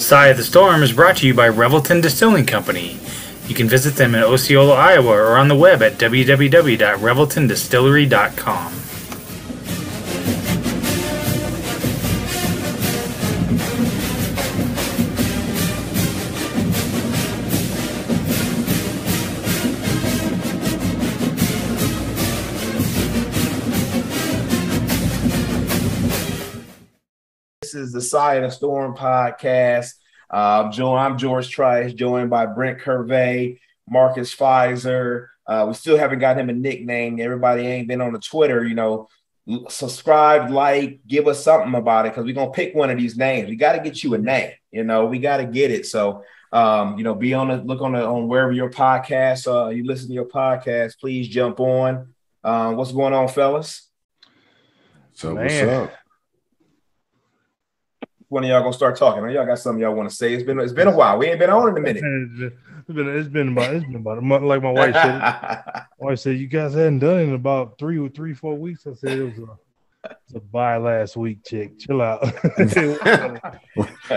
Side of the Storm is brought to you by Revelton Distilling Company. You can visit them in Osceola, Iowa, or on the web at www.reveltondistillery.com. This is the Side of the Storm podcast. I'm George Trice, joined by Brent Curvey, Marcus Pfizer. We still haven't got him a nickname. Everybody ain't been on the Twitter, subscribe, like, give us something about it, because we're going to pick one of these names. We got to get you a name, we got to get it. So, be on the look on wherever your podcast, you listen to your podcast, please jump on. What's going on, fellas? So what's up? When are y'all gonna start talking? Y'all got something y'all want to say? It's been a while. We ain't been on in a minute. It's been about a month. Like my wife said. My wife said, you guys hadn't done it in about 4 weeks. I said it was a bye last week, chick. Chill out.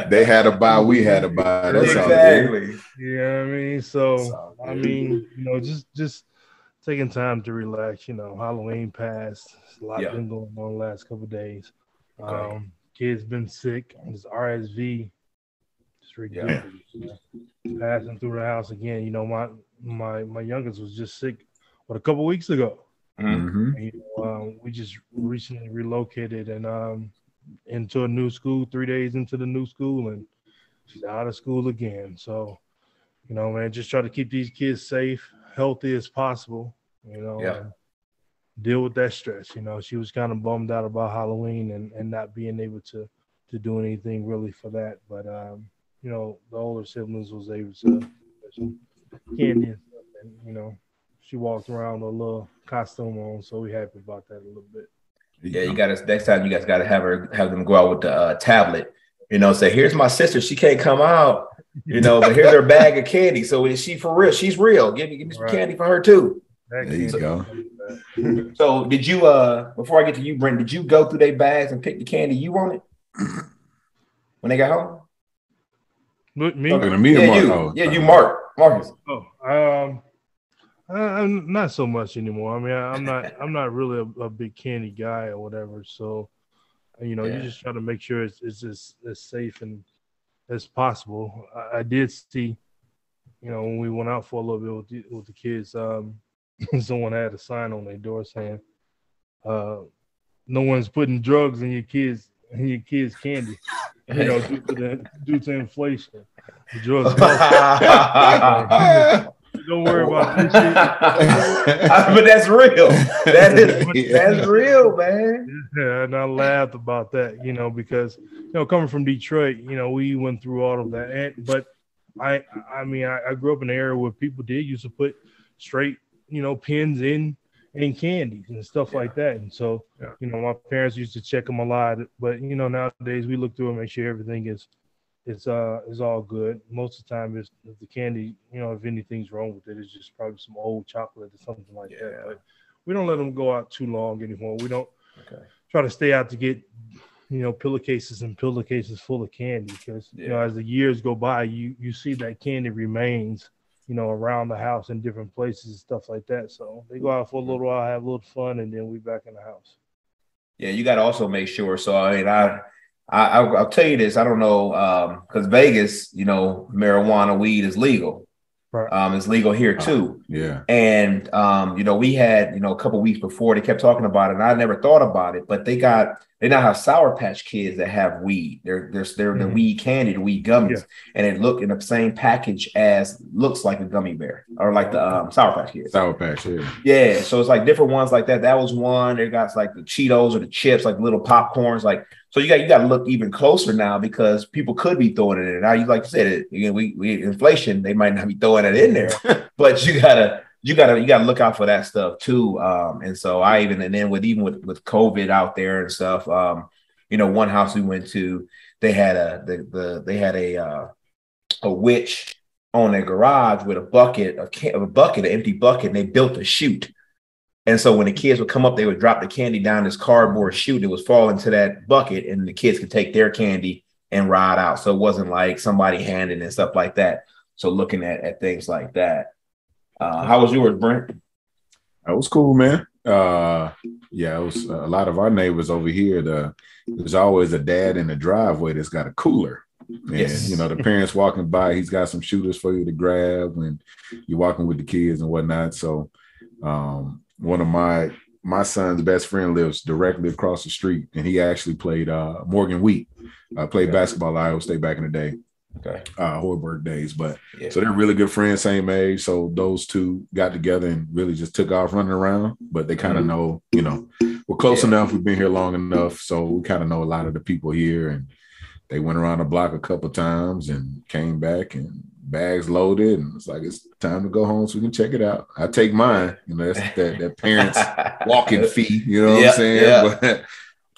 They had a bye, we had a bye. That's exactly. You know what I mean? So just taking time to relax. Halloween passed. A lot been going on the last couple of days. Okay. Kids been sick. This RSV, just ridiculous. Passing through the house again. My youngest was just sick, a couple of weeks ago. Mm-hmm. We just recently relocated and into a new school. 3 days into the new school, and she's out of school again. So, man, just try to keep these kids safe, healthy as possible. And deal with that stress. She was kind of bummed out about Halloween and not being able to do anything really for that. But, the older siblings was able to get some candy and stuff. And, she walked around with a little costume on, so we're happy about that a little bit. Yeah, you got to, next time you guys got to have them go out with the tablet, say, here's my sister. She can't come out, but here's her bag of candy. So is she for real? She's real. Give me some candy for her too. There you go. So did you before I get to you, Brent, did you go through their bags and pick the candy you wanted when they got home? Me? You, Marcus. I'm not so much anymore. I mean, I'm not really a big candy guy or whatever. So, you just try to make sure it's as safe and as possible. I did see, when we went out for a little bit with the kids, someone had a sign on their door saying, "No one's putting drugs in your kids' candy." Due to inflation, the drugs. Don't worry about this shit. But that's real. That's real, man. Yeah, and I laughed about that, because coming from Detroit, we went through all of that. But I grew up in an area where people did used to put straight pins in candies and stuff like that. And so, my parents used to check them a lot, but nowadays we look through and make sure everything is all good. Most of the time if the candy, if anything's wrong with it, it's just probably some old chocolate or something like that. But we don't let them go out too long anymore. We don't try to stay out to get, pillowcases full of candy, because, as the years go by, you see that candy remains around the house in different places and stuff like that. So they go out for a little while, have a little fun, and then we back in the house. Yeah, you got to also make sure. So, I'll tell you this. I don't know, because Vegas, marijuana, weed is legal. Right. It's legal here too. Yeah. And, we had, a couple of weeks before, they kept talking about it, and I never thought about it, but they now have Sour Patch Kids that have weed. They're the weed candy, the weed gummies, and it look in the same package as looks like a gummy bear, or like the Sour Patch Kids. Sour Patch, yeah. Yeah, so it's like different ones like that. That was one. They got like the Cheetos or the chips, like little popcorns, like. So you got to look even closer now, because people could be throwing it in. Now, you like you said, we inflation, they might not be throwing it in there, but you gotta look out for that stuff too. And so with COVID out there and stuff, one house we went to, they had a witch on their garage with an empty bucket, and they built a chute. And so when the kids would come up, they would drop the candy down this cardboard chute. It was fall into that bucket, and the kids could take their candy and ride out. So it wasn't like somebody handing and stuff like that. So looking at things like that. How was yours, Brent? That was cool, man. Yeah, it was a lot of our neighbors over here. There's always a dad in the driveway that's got a cooler. And, Yes. you know, the parents walking by, he's got some shooters for you to grab when you're walking with the kids and whatnot. So one of my son's best friend lives directly across the street, and he actually played Morgan Wheat, played basketball at Iowa State back in the day. Okay. Hoiberg days. But Yeah. so they're really good friends, same age. So those two got together and really just took off running around. But they kind of know, you know, we're close enough. We've been here long enough. So we kind of know a lot of the people here. And they went around the block a couple times and came back and bags loaded. And it's like, it's time to go home so we can check it out. I take mine. You know, that's that parents walking fee. You know what I'm saying? Yeah. But,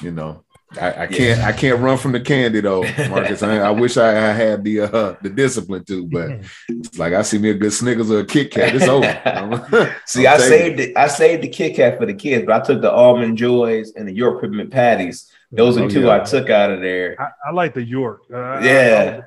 you know, I can't run from the candy though, Marcus. I wish I had the discipline to, but it's like I see me a good Snickers or a Kit Kat, it's over. See, I saved the Kit Kat for the kids, but I took the Almond Joys and the York Peppermint Patties. Those are two I took out of there. I like the York. The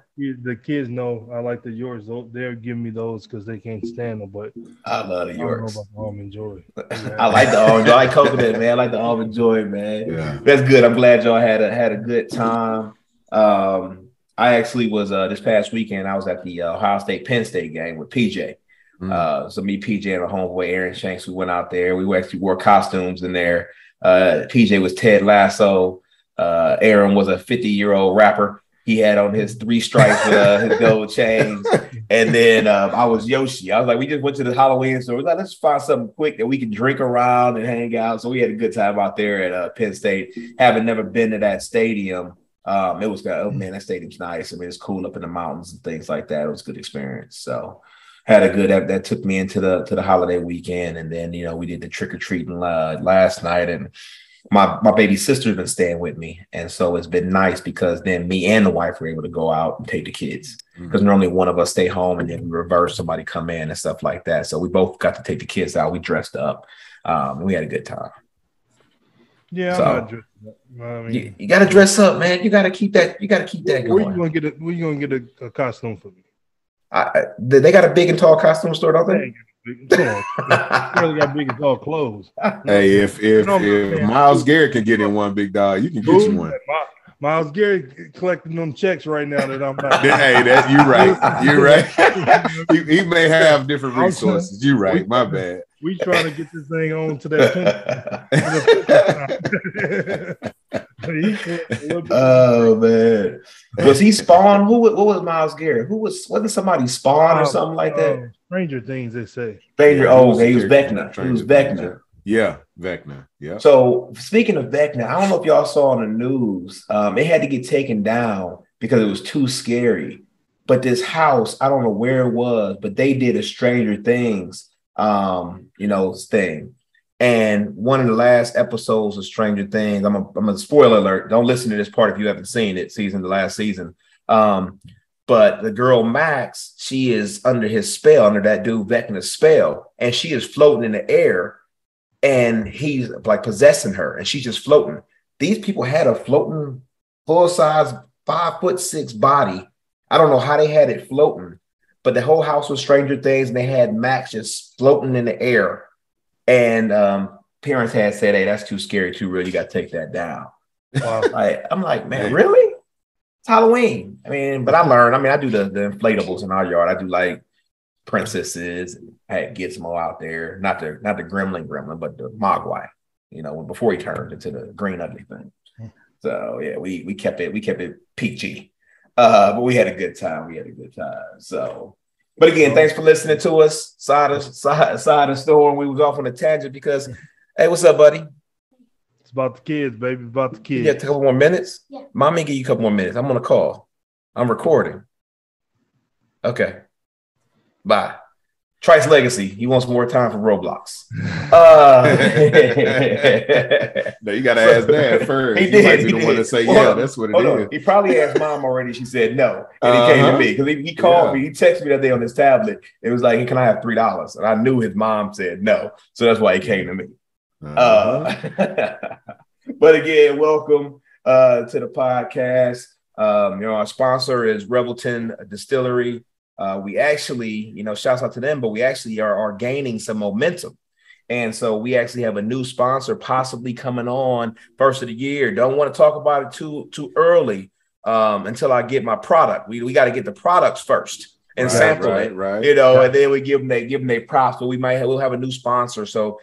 kids know I like the Yorks. They'll give me those because they can't stand them. But I love the Yorks. I don't know about the Almond Joy. Yeah. I like the Almond Joy. I like coconut, man. I like the Almond Joy, man. Yeah. That's good. I'm glad y'all had a good time. I actually was this past weekend. I was at the Ohio State Penn State game with PJ. So me, PJ, and our homeboy Aaron Shanks, we went out there. We actually wore costumes in there. PJ was Ted Lasso. Aaron was a 50-year-old rapper. He had on his 3 stripes with his gold chains. And then I was Yoshi. I was like, we just went to the Halloween store. We're like, let's find something quick that we can drink around and hang out. So we had a good time out there at Penn State. Having never been to that stadium, it was, oh man, that stadium's nice. I mean, it's cool up in the mountains and things like that. It was a good experience. So had a good, that took me into the holiday weekend. And then, you know, we did the trick-or-treating last night, and my baby sister's been staying with me. And so it's been nice because then me and the wife were able to go out and take the kids, because normally one of us stay home and then we reverse, somebody come in and stuff like that. So we both got to take the kids out. We dressed up. We had a good time. Yeah, so, I'm not dressed up. I mean, you got to dress up, man. You got to keep that. You got to keep that going. Where you gonna get a costume for me? They got a big and tall costume store, don't they? Come on, really got big and tall clothes. Hey, if Miles Garrett can get in one, big dog, you can get you one. Miles Garrett collecting them checks right now that I'm not. Hey, that you're right. You're right. he may have different resources. You're right. My bad. We trying to get this thing on to that. Oh man, was he Spawn? What was Miles Garrett? Wasn't somebody Spawn or something like that? Stranger Things, they say. Stranger. Oh, okay, he was Vecna. He was Vecna. Yeah, Vecna. Yeah. So speaking of Vecna, I don't know if y'all saw on the news. It had to get taken down because it was too scary. But this house, I don't know where it was, but they did a Stranger Things thing. And one of the last episodes of Stranger Things, I'm a spoiler alert. Don't listen to this part if you haven't seen it, the last season. But the girl Max, she is under his spell, under that dude Vecna's spell, and she is floating in the air, and he's like possessing her, and she's just floating. These people had a floating full-size 5'6" body. I don't know how they had it floating, but the whole house was Stranger Things, and they had Max just floating in the air. And parents had said, hey, that's too scary, too real. You got to take that down. Wow. I'm like, man, really? It's Halloween. I mean, but I learned. I mean, I do the inflatables in our yard. I do like princesses. I had Gizmo out there. Not the gremlin, but the Mogwai, before he turned into the green ugly thing. So, yeah, we kept it peachy. But we had a good time. So, but again, thanks for listening to us. Side of Storm. We was off on a tangent because, hey, what's up, buddy? It's about the kids, baby. It's about the kids. You got a couple more minutes? Yeah. Mommy, give you a couple more minutes. I'm on a call. I'm recording. Okay. Bye. Trice Legacy. He wants more time for Roblox. No, you got to ask Dad first. He might be the one to say, yeah, that's what it is. He probably asked Mom already. She said no. And he came to me because he called me. He texted me that day on his tablet. It was like, hey, can I have $3? And I knew his mom said no. So that's why he came to me. But again, welcome to the podcast. Our sponsor is Revelton Distillery. We actually, shouts out to them, but we actually are gaining some momentum. And so we actually have a new sponsor possibly coming on first of the year. Don't want to talk about it too early until I get my product. We got to get the products first and sample it, and then we give them their props. But we'll have a new sponsor. So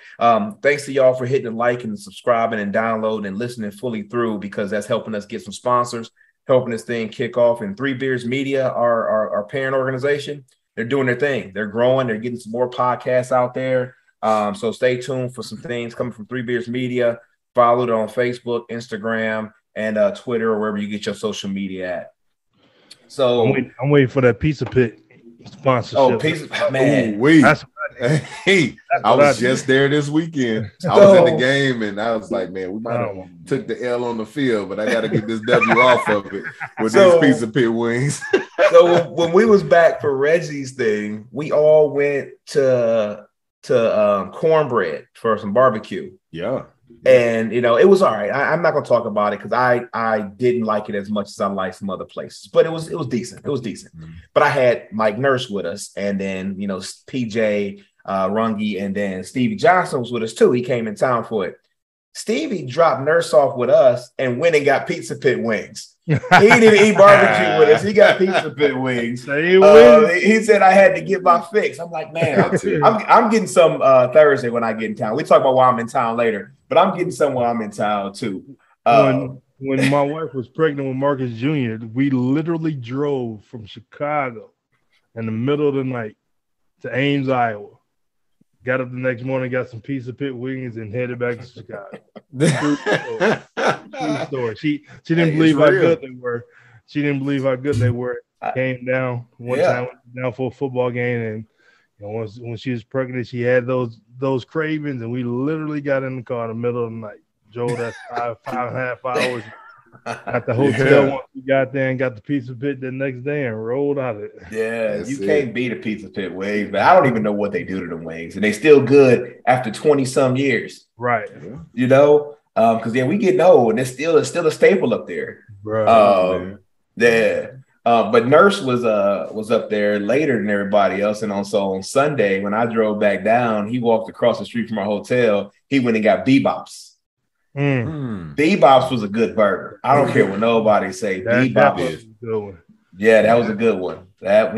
thanks to y'all for hitting the like and subscribing and downloading and listening fully through, because that's helping us get some sponsors, helping this thing kick off. And Three Beers Media, our parent organization, they're doing their thing. They're growing. They're getting some more podcasts out there. So stay tuned for some things coming from Three Beers Media. Follow it on Facebook, Instagram, and Twitter, or wherever you get your social media at. So I'm waiting for that Pizza Pit sponsorship. Oh, Pizza, man. I was just there this weekend. I was in the game, and I was like, man, we might have took the L on the field, but I got to get this W off of it with these Pizza Pit wings. So when we was back for Reggie's thing, we all went to Cornbread for some barbecue. Yeah. And, it was all right. I'm not going to talk about it because I didn't like it as much as I liked some other places, but it was decent. It was decent. Mm-hmm. But I had Mike Nurse with us, and then, PJ Runge, and then Stevie Johnson was with us too. He came in town for it. Stevie dropped Nurse off with us and went and got Pizza Pit wings. He didn't eat barbecue with us. He got Pizza Pit wings. He said I had to get my fix. I'm like, man, I'm getting some Thursday when I get in town. We talk about why I'm in town later, but I'm getting some while I'm in town too. When my wife was pregnant with Marcus Jr., we literally drove from Chicago in the middle of the night to Ames, Iowa. Got up the next morning, got some Pizza Pit wings, and headed back to Chicago. True story. She didn't believe how good they were. She didn't believe how good they were. Came down one time, down for a football game, and when she was pregnant, she had those cravings, and we literally got in the car in the middle of the night. Drove that 5.5 hours at the hotel once we got there, and got the Pizza Pit the next day and rolled out of it. Yeah, you can't beat a Pizza Pit wings, but I don't even know what they do to them wings, and they still good after 20-some years. Right. Because we getting old, and it's still a staple up there. Right. But Nurse was up there later than everybody else, and also on Sunday when I drove back down, he walked across the street from our hotel. He went and got Bebop's. Bebop's was a good burger. I don't care what nobody say. Bebop's was a good one. Yeah, that was a good one.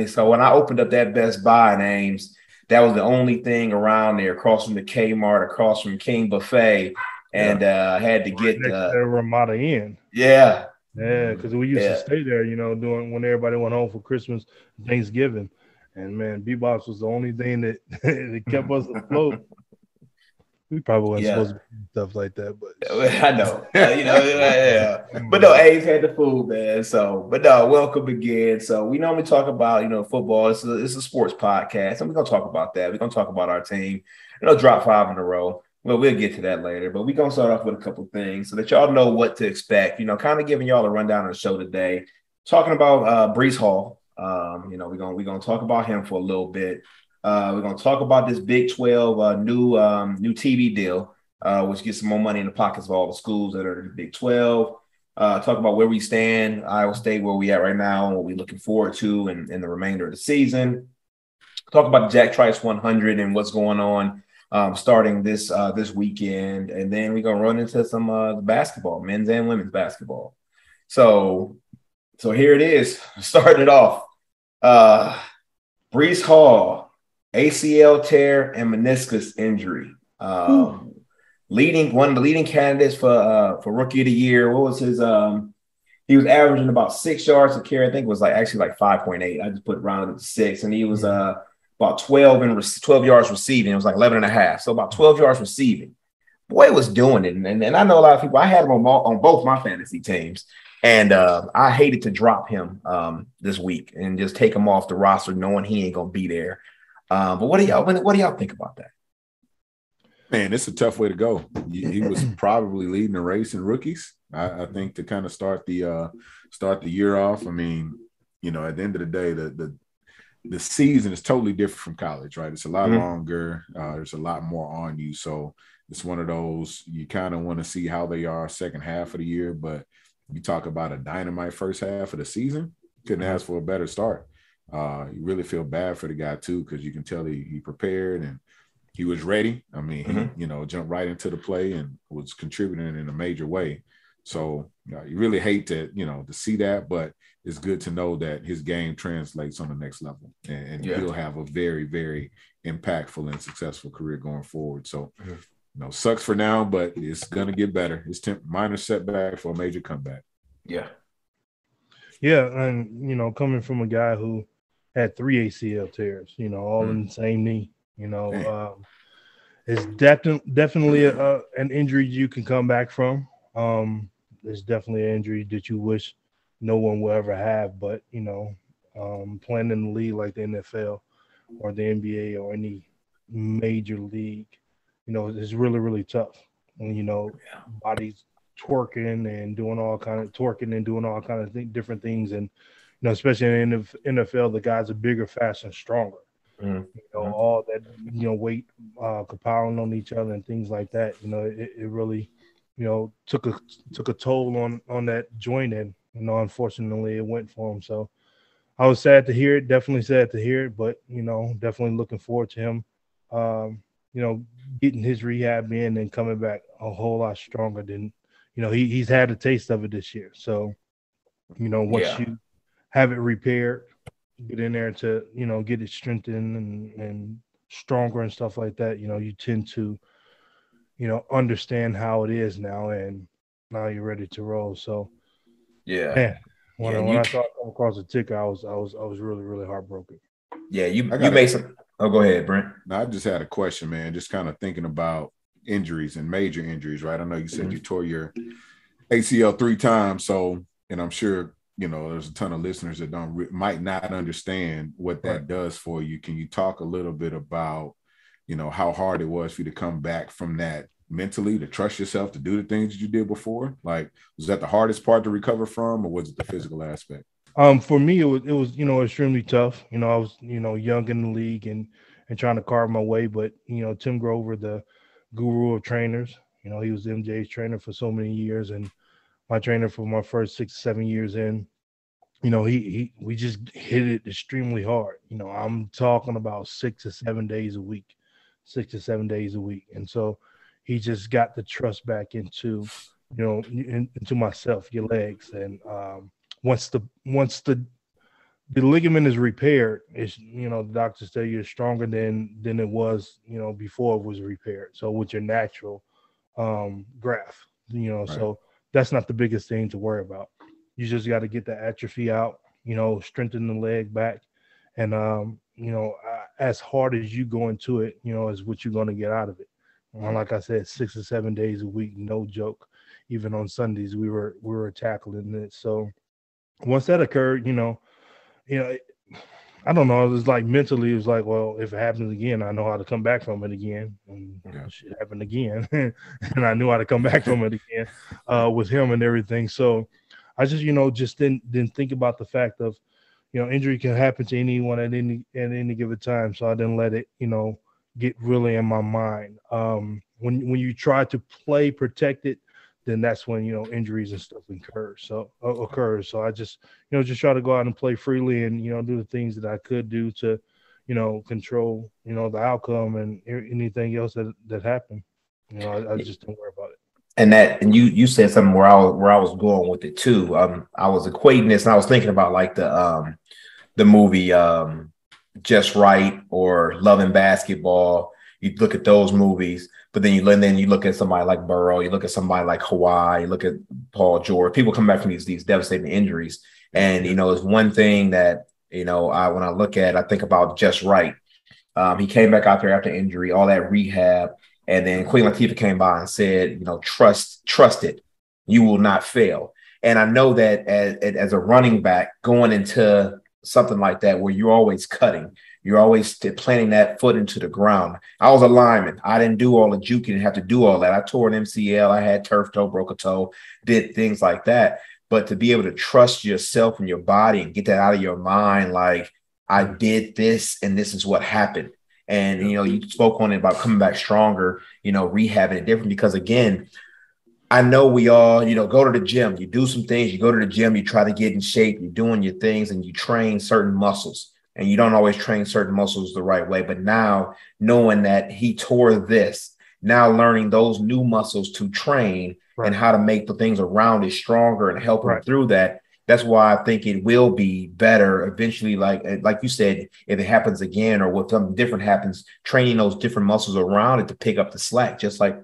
So when I opened up that Best Buy in Ames, that was the only thing around there, across from the Kmart, across from King Buffet, and had to get Ramada Inn. Yeah, because we used to stay there, doing when everybody went home for Christmas, Thanksgiving, and man, Bebop's was the only thing that kept us afloat. We probably wasn't supposed to do stuff like that, but I know, But no, A's had the food, man. So, but no, welcome again. So we normally talk about football. It's a sports podcast, and we're gonna talk about that. We're gonna talk about our team. Drop 5 in a row. Well, we'll get to that later, but we're gonna start off with a couple things so that y'all know what to expect. Kind of giving y'all a rundown of the show today. Talking about Breece Hall. We're gonna talk about him for a little bit. We're going to talk about this Big 12 new TV deal, which gets some more money in the pockets of all the schools that are in the Big 12. Talk about where we stand, Iowa State, where we at right now, and what we're looking forward to in the remainder of the season. Talk about the Jack Trice 100 and what's going on starting this weekend. And then we're going to run into some basketball, men's and women's basketball. So here it is, starting it off. Breece Hall, ACL tear and meniscus injury. One of the leading candidates for rookie of the year. What was his? He was averaging about 6 yards a carry. I think it was actually 5.8. I just put rounded to 6, and he was about 12 yards receiving. It was 11.5, so about 12 yards receiving. Boy was doing it, and I know a lot of people. I had him on both my fantasy teams, and I hated to drop him this week and just take him off the roster, knowing he ain't gonna be there. But what do y'all think about that? Man, it's a tough way to go. He was probably leading the race in rookies. I think to kind of start the year off. I mean, at the end of the day, the season is totally different from college, right? It's a lot longer. There's a lot more on you. So it's one of those, you kind of want to see how they are second half of the year. But you talk about a dynamite first half of the season, couldn't ask for a better start. You really feel bad for the guy too, because you can tell he prepared and he was ready. I mean, he jumped right into the play and was contributing in a major way. So you really hate to see that, but it's good to know that his game translates on the next level, and he'll have a very, very impactful and successful career going forward. So, sucks for now, but it's gonna get better. It's minor setback for a major comeback. Yeah, and coming from a guy who had 3 ACL tears, all in the same knee, it's definitely an injury you can come back from. It's definitely an injury that you wish no one will ever have, but playing in the league like the NFL or the NBA or any major league, it's really, really tough. And bodies twerking and doing all kind of different things, and especially in the NFL, the guys are bigger, faster, and stronger. All that weight compiling on each other and things like that. It really took a toll on that joint, and unfortunately it went for him. So I was sad to hear it, definitely sad to hear it, but definitely looking forward to him getting his rehab in and coming back a whole lot stronger than he's had a taste of it this year. So once you have it repaired, get in there to get it strengthened and stronger and stuff like that, you tend to understand how it is now, and now you're ready to roll. So man, when I saw it come across the ticker, I was really, really heartbroken. Yeah, you made some. Oh, go ahead, Brent. No, I just had a question, man. Just kind of thinking about injuries and major injuries, right? I know you said you tore your ACL 3 times, so, and I'm sure there's a ton of listeners that might not understand what that does for you. Can you talk a little bit about how hard it was for you to come back from that mentally, to trust yourself to do the things that you did before? Like, was that the hardest part to recover from, or was it the physical aspect? For me, it was extremely tough. I was young in the league and trying to carve my way, but Tim Grover, the guru of trainers, he was MJ's trainer for so many years, and my trainer for my first 6-7 years in. We just hit it extremely hard. I'm talking about 6 to 7 days a week, and so he just got the trust back into into myself, your legs, and once the ligament is repaired, it's the doctors tell you it's stronger than it was before it was repaired. So with your natural graft, right. So that's not the biggest thing to worry about. You just got to get the atrophy out, strengthen the leg back, and as hard as you go into it, is what you're going to get out of it. And like I said, 6 or 7 days a week, no joke. Even on Sundays, we were tackling it. So once that occurred, I don't know. It was like mentally, it was like, well, if it happens again, I know how to come back from it again. And shit happened again, and I knew how to come back from it again with him and everything. So I just, just didn't think about the fact of, injury can happen to anyone at any given time. So I didn't let it, get really in my mind. When you try to play protected, then that's when injuries and stuff occurs. So I just just try to go out and play freely and do the things that I could do to control the outcome and anything else that happened. I just don't worry about it. And you said something where I was going with it too. I was equating this, and I was thinking about like the movie Just Right or Love and Basketball. You look at those movies, but then you look at somebody like Burrow, you look at somebody like Kawhi, you look at Paul George. People come back from these devastating injuries, and it's one thing that when I look at, I think about Just Right. He came back out there after injury, all that rehab, and then Queen Latifah came by and said, trust it, you will not fail. And I know that as a running back going into something like that, where you're always cutting, you're always planting that foot into the ground. I was a lineman. I didn't do all the juke. Didn't have to do all that. I tore an MCL. I had turf toe, broke a toe, did things like that. But to be able to trust yourself and your body and get that out of your mind, like, I did this and this is what happened. And, you spoke on it about coming back stronger, rehabbing it different, because again, I know we all, go to the gym, you do some things, you go to the gym, you try to get in shape, you're doing your things and you train certain muscles, and you don't always train certain muscles the right way. But now knowing that he tore this, now learning those new muscles to train and how to make the things around it stronger and help him through that. That's why I think it will be better eventually. Like you said, if it happens again or if something different happens, training those different muscles around it to pick up the slack, just like,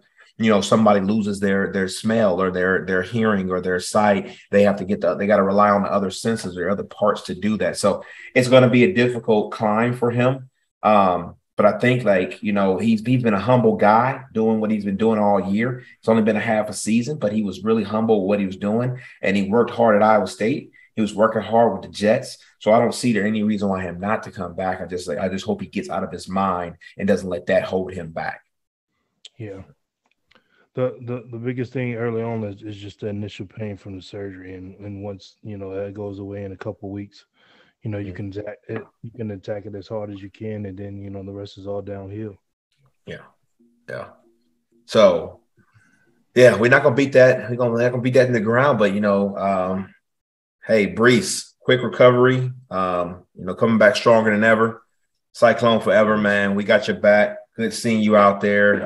somebody loses their smell or their hearing or their sight, they have to they got to rely on the other senses or other parts to do that. So it's going to be a difficult climb for him. But I think he's been a humble guy doing what he's been doing all year. It's only been a half a season, but he was really humble with what he was doing. And he worked hard at Iowa State. He was working hard with the Jets. So I don't see there any reason why him not to come back. I just hope he gets out of his mind and doesn't let that hold him back. Yeah. The biggest thing early on is just the initial pain from the surgery. And once, that goes away in a couple of weeks, you can attack it as hard as you can, and then the rest is all downhill. Yeah. So we're not gonna beat that. We're not gonna beat that in the ground. But hey, Breece, quick recovery. Coming back stronger than ever. Cyclone forever, man. We got your back. Good seeing you out there.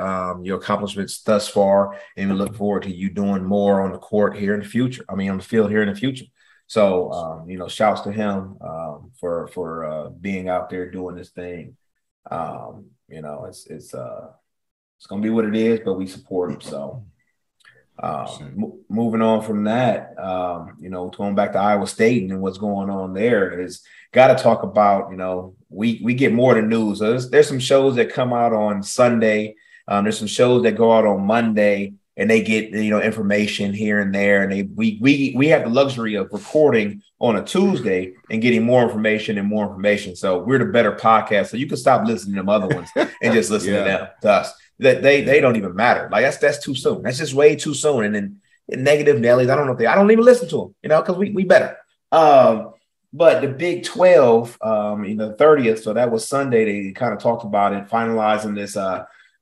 Your accomplishments thus far, and we look forward to you doing more on the court here in the future. On the field here in the future. So, shouts to him for being out there doing this thing. It's going to be what it is, but we support him. So, moving on from that, going back to Iowa State and what's going on there is got to talk about, we get more than news. There's some shows that come out on Sunday. There's some shows that go out on Monday. And they get, information here and there. And we have the luxury of recording on a Tuesday and getting more information. So we're the better podcast. So you can stop listening to them other ones and just listen to us. They don't even matter. Like that's too soon. That's just way too soon. And then negative Nellies, I don't even listen to them, because we better. But the Big 12, the 30th, so that was Sunday, they kind of talked about it, finalizing this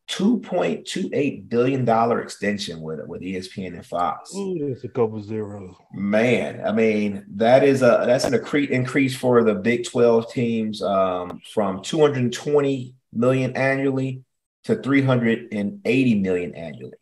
$2.28 billion extension with ESPN and Fox. Ooh, that's a couple zeros. Man, that's an increase for the Big 12 teams from $220 million annually to $380 million annually.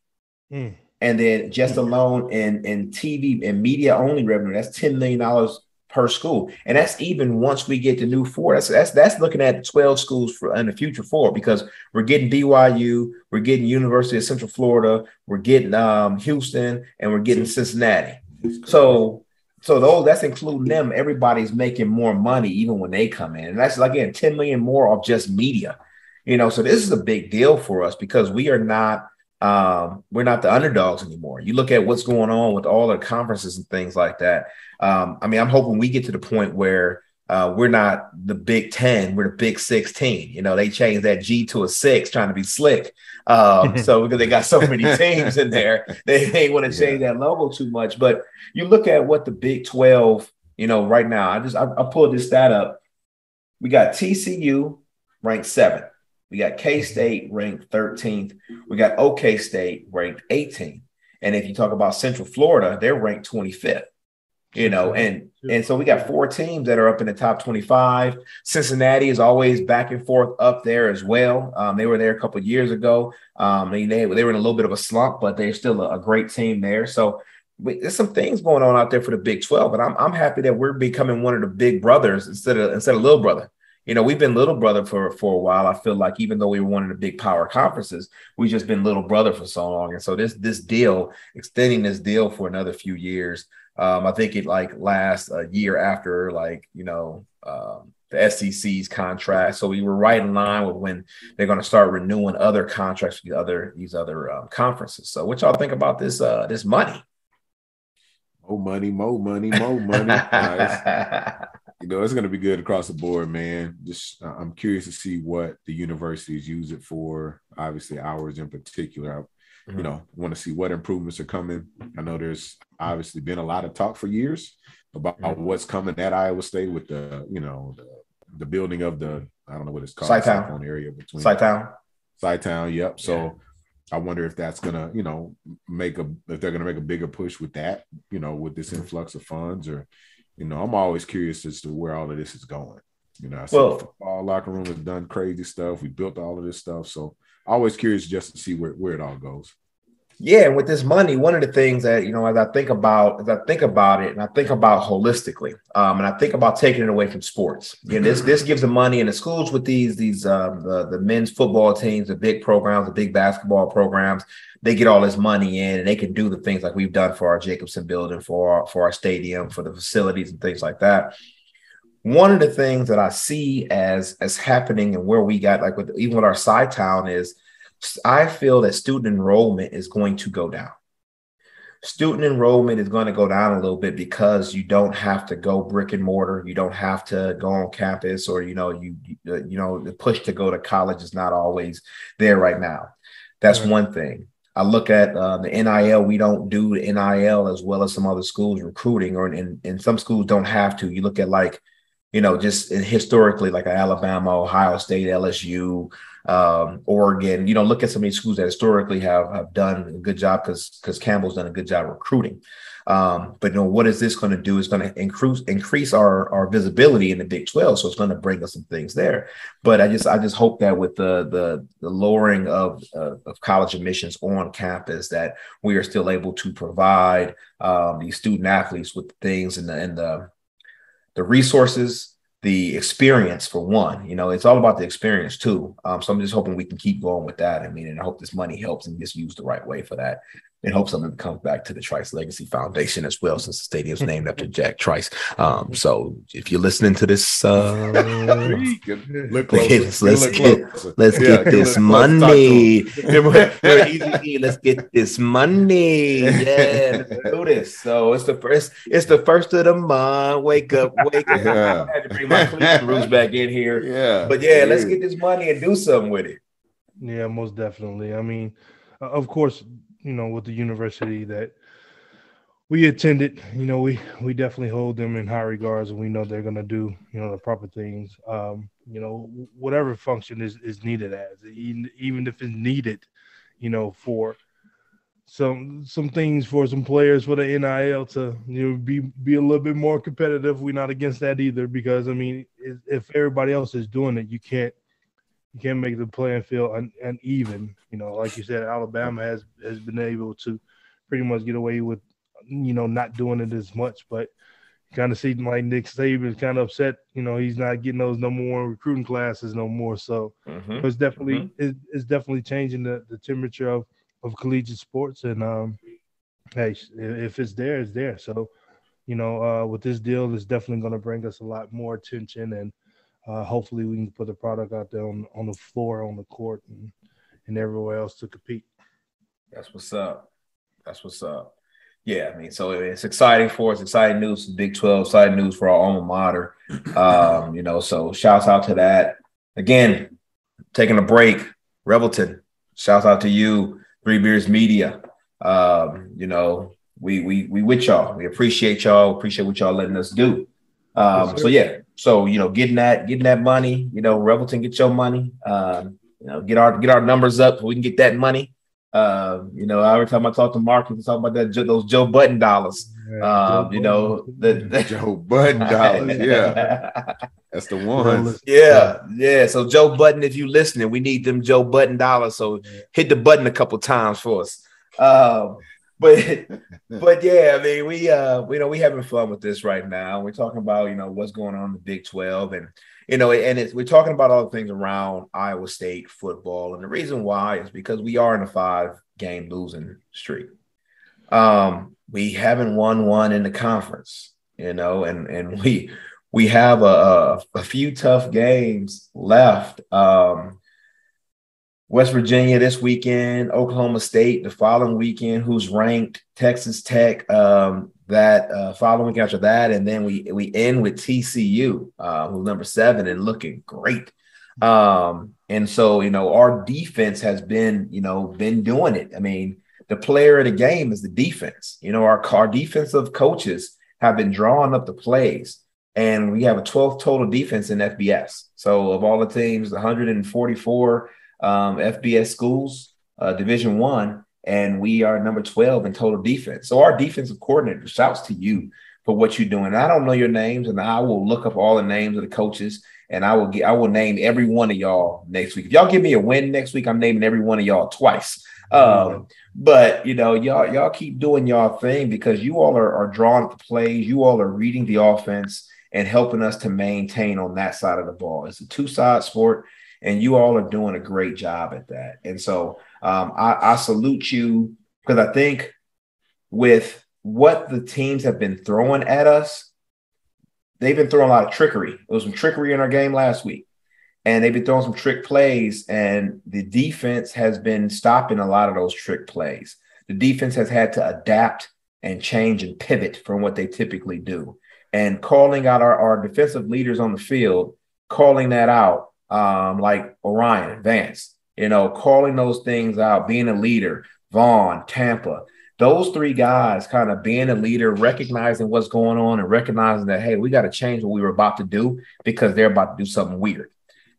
And then just alone in TV and media only revenue, that's $10 million per school. And that's even once we get to new four. That's looking at 12 schools in the future four, because we're getting BYU, we're getting University of Central Florida, we're getting Houston, and we're getting Cincinnati. So that's including them. Everybody's making more money even when they come in. And that's again 10 million more of just media. So this is a big deal for us because we're not the underdogs anymore. You look at what's going on with all the conferences and things like that. I'm hoping we get to the point where we're not the Big 10, we're the Big 16. They changed that G to a 6 trying to be slick. So because they got so many teams in there, they want to change that logo too much. But you look at what the Big 12, right now, I pulled this stat up. We got TCU ranked 7th. We got K-State ranked 13th. We got OK State ranked 18th. And if you talk about Central Florida, they're ranked 25th. And so we got 4 teams that are up in the top 25. Cincinnati is always back and forth up there as well. They were there a couple of years ago. They were in a little bit of a slump, but they're still a great team there. So there's some things going on out there for the Big 12, but I'm happy that we're becoming one of the big brothers instead of little brother. We've been little brother for a while. I feel like even though we were one of the big power conferences, we've just been little brother for so long. And so this deal, extending this deal for another few years, I think it lasts a year after the SEC's contract. So we were right in line with when they're going to start renewing other contracts with these other conferences. So what y'all think about this money? More money. It's going to be good across the board, man. Just I'm curious to see what the universities use it for. Obviously, ours in particular. Want to see what improvements are coming. I know there's obviously been a lot of talk for years about what's coming at Iowa State with the building of the, I don't know what it's called, Cytown area between Cytown. Yep. So I wonder if that's gonna, if they're gonna make a bigger push with that, with this influx of funds, or, I'm always curious as to where all of this is going. I see the football locker room has done crazy stuff. We built all of this stuff, so always curious just to see where it all goes. Yeah, and with this money, one of the things that, as I think about it, and I think about holistically, and I think about taking it away from sports. This gives the money in the schools with the men's football teams, the big programs, the big basketball programs. They get all this money in, and they can do the things like we've done for our Jacobson building, for our stadium, for the facilities and things like that. One of the things that I see as happening, and where we got, like even with our side town, is I feel that student enrollment is going to go down. Student enrollment is going to go down a little bit because you don't have to go brick and mortar. You don't have to go on campus, or, the push to go to college is not always there right now. That's one thing. I look at the NIL. We don't do the NIL as well as some other schools recruiting, and some schools don't have to. You look at just historically, like Alabama, Ohio State, LSU, Oregon. Look at some of these schools that historically have done a good job, because Campbell's done a good job recruiting. But what is this going to do? It's going to increase our visibility in the Big 12. So it's going to bring us some things there. But I just hope that with the lowering of college admissions on campus, that we are still able to provide these student athletes with things and the resources, the experience, for one. It's all about the experience too. So I'm just hoping we can keep going with that. And I hope this money helps and gets used the right way for that. And hope something comes back to the Trice Legacy Foundation as well, since the stadium's named after Jack Trice. So if you're listening to this, let's get this money. Let's get this money. Yeah, let's do this. So it's the first of the month. Wake up. Yeah. I had to bring my Cleveland roots back in here. Yeah. But let's get this money and do something with it. Yeah, most definitely. I mean, of course, with the university that we attended, we definitely hold them in high regards, and we know they're going to do, the proper things. Whatever function is needed as, even if it's needed, for some things for some players for the NIL to be a little bit more competitive. We're not against that either, because if everybody else is doing it, you can't make the playing field uneven. Like you said, Alabama has been able to pretty much get away with, not doing it as much. But you kind of see like Nick Saban's kind of upset. He's not getting those number one recruiting classes no more. So it's definitely it's definitely changing the temperature of collegiate sports. And hey, if it's there, it's there. So with this deal, it's definitely going to bring us a lot more attention, and hopefully we can put the product out there on the floor, on the court, and everywhere else to compete. That's what's up. Yeah, so it's exciting for us, exciting news for Big 12, exciting news for our alma mater. So shouts out to that. Again, taking a break, Revelton, shouts out to you, Three Beers Media. We with y'all. We appreciate y'all, appreciate what y'all letting us do. So getting that money, Revelton, get your money. Get our numbers up so we can get that money. Every time I talk to Mark, we talk about those Joe Budden dollars. The Joe Budden dollars. Yeah, that's the one. Yeah. So Joe Budden, if you listening, we need them Joe Budden dollars. So hit the button a couple times for us. But yeah, we having fun with this right now. We're talking about what's going on in the Big 12, and we're talking about all the things around Iowa State football, and the reason why is because we are in a 5-game losing streak. We haven't won one in the conference, and we have a few tough games left. West Virginia this weekend, Oklahoma State the following weekend, who's ranked, Texas Tech that following week after that, and then we end with TCU, who's number 7 and looking great. And so our defense has been doing it. The player of the game is the defense. Our defensive coaches have been drawing up the plays, and we have a 12th total defense in FBS. So of all the teams, 144 FBS schools, Division I, and we are number 12 in total defense. So our defensive coordinator, shouts to you for what you're doing. I don't know your names, and I will look up all the names of the coaches, and I will name every one of y'all next week. If y'all give me a win next week, I'm naming every one of y'all twice. But y'all keep doing y'all thing, because you all are drawing up the plays, you all are reading the offense and helping us to maintain on that side of the ball. It's a two-side sport, and you all are doing a great job at that. And so I salute you, because I think with what the teams have been throwing at us, they've been throwing a lot of trickery. There was some trickery in our game last week, and they've been throwing some trick plays, and the defense has been stopping a lot of those trick plays. The defense has had to adapt and change and pivot from what they typically do. And calling out our defensive leaders on the field, calling that out, like Orion, Vance, calling those things out, being a leader, Vaughn, Tampa, those three guys kind of being a leader, recognizing what's going on and recognizing that, hey, we got to change what we were about to do because they're about to do something weird.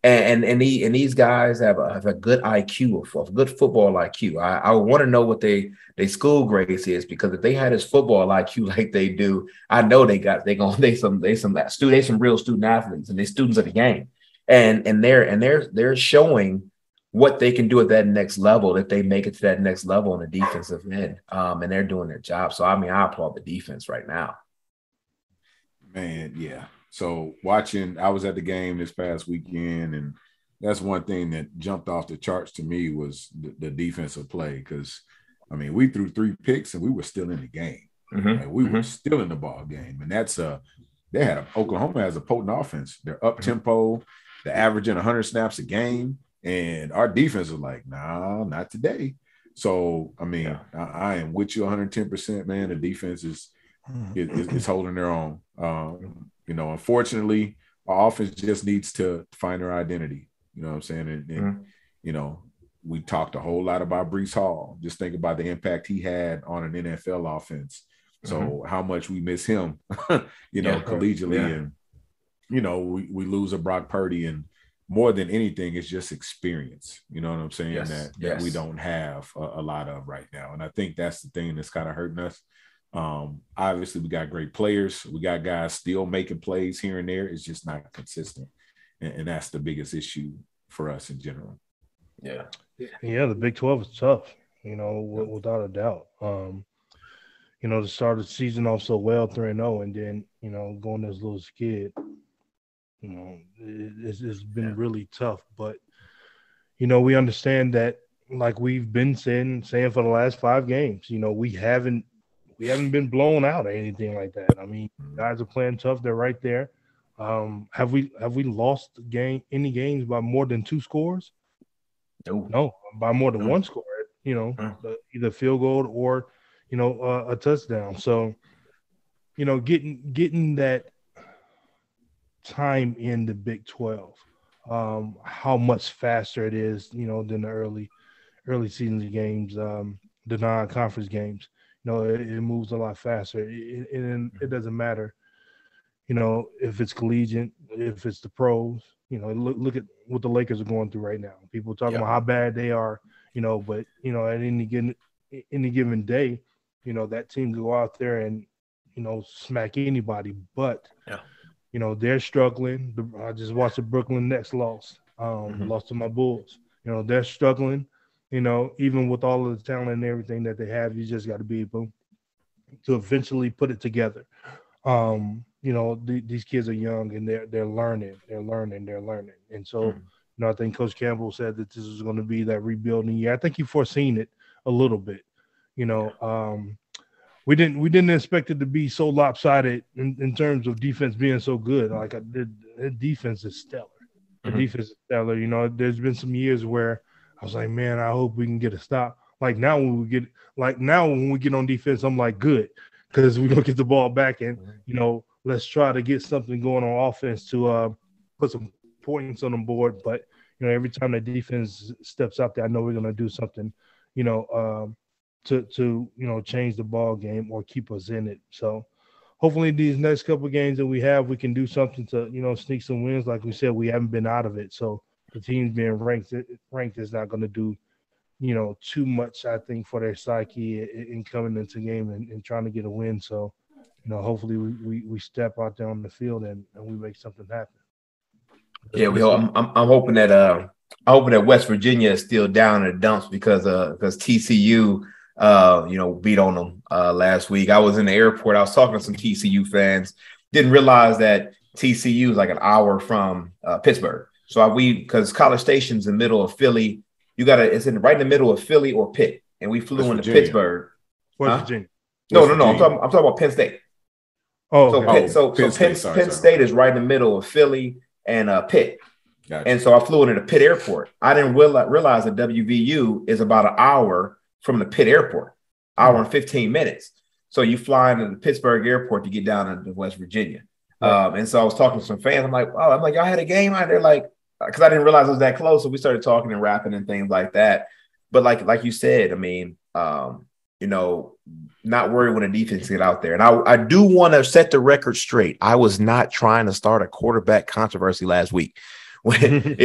And these guys have a good IQ, a good football IQ. I want to know what they school grades is, because if they had his football IQ like they do, I know they some real student athletes, and they students of the game, and they're showing what they can do at that next level if they make it to that next level on the defensive end, and they're doing their job. So I applaud the defense right now. Man, yeah. So I was at the game this past weekend, and that's one thing that jumped off the charts to me was the defensive play. Because, we threw 3 picks and we were still in the game. And we were still in the ball game. And that's Oklahoma has a potent offense. They're up tempo. They're averaging 100 snaps a game. And our defense is like, nah, not today. So, I am with you 110%, man. The defense is holding their own. Unfortunately, our offense just needs to find their identity. You know what I'm saying? And we talked a whole lot about Breece Hall. Just think about the impact he had on an NFL offense. So how much we miss him, collegially. Yeah. And, we lose a Brock Purdy, and more than anything, it's just experience. You know what I'm saying? Yes. That we don't have a lot of right now. And I think that's the thing that's kind of hurting us. Obviously we got great players. We got guys still making plays here and there. It's just not consistent. And that's the biggest issue for us in general. Yeah. Yeah. The Big 12 is tough, without a doubt. To start the season off so well, 3-0, and then, going this little skid, it's been really tough, but, we understand that, like we've been saying for the last 5 games, we haven't been blown out or anything like that. Guys are playing tough. They're right there. Have we lost any games by more than 2 scores? No, by more than 1 score, either field goal or, a touchdown. So, getting that time in the Big 12, how much faster it is, than the early season games, the non-conference games. It moves a lot faster. And it doesn't matter, if it's collegiate, if it's the pros. Look at what the Lakers are going through right now. People talking about how bad they are, but at any given day, that team can go out there and smack anybody. But they're struggling. I just watched the Brooklyn Nets lost to my Bulls. They're struggling. Even with all of the talent and everything that they have, you just got to be able to eventually put it together. These kids are young, and they're learning. And so, I think Coach Campbell said that this is going to be that rebuilding year. I think he foreseen it a little bit. We didn't expect it to be so lopsided in terms of defense being so good. Like the defense is stellar. The defense is stellar. There's been some years where I was like, man, I hope we can get a stop. Like now when we get on defense, I'm like, good, because we're gonna get the ball back and let's try to get something going on offense to put some points on the board. But every time the defense steps out there, I know we're gonna do something, to change the ball game or keep us in it. So hopefully these next couple of games that we have, we can do something to sneak some wins. Like we said, we haven't been out of it, so the teams being ranked is not going to do too much, I think, for their psyche in coming into the game and trying to get a win. So, hopefully we step out there on the field and we make something happen. Yeah, I'm hoping that West Virginia is still down in the dumps because TCU beat on them last week. I was in the airport. I was talking to some TCU fans. Didn't realize that TCU is like an hour from Pittsburgh. So because College Station's in the middle of Philly. It's right in the middle of Philly or Pitt, and we flew into Pittsburgh. West Virginia. No. I'm talking about Penn State. Oh, okay. Penn State is right in the middle of Philly and Pitt. Gotcha. And so I flew into the Pitt airport. I didn't realize that WVU is about an hour from the Pitt airport, hour and 15 minutes. So you fly into the Pittsburgh airport to get down to West Virginia. Right. And so I was talking to some fans. I'm like, y'all had a game out there? Like, because I didn't realize it was that close. So we started talking and rapping and things like that. But like you said, I mean, not worried when the defense get out there. And I do want to set the record straight. I was not trying to start a quarterback controversy last week. When,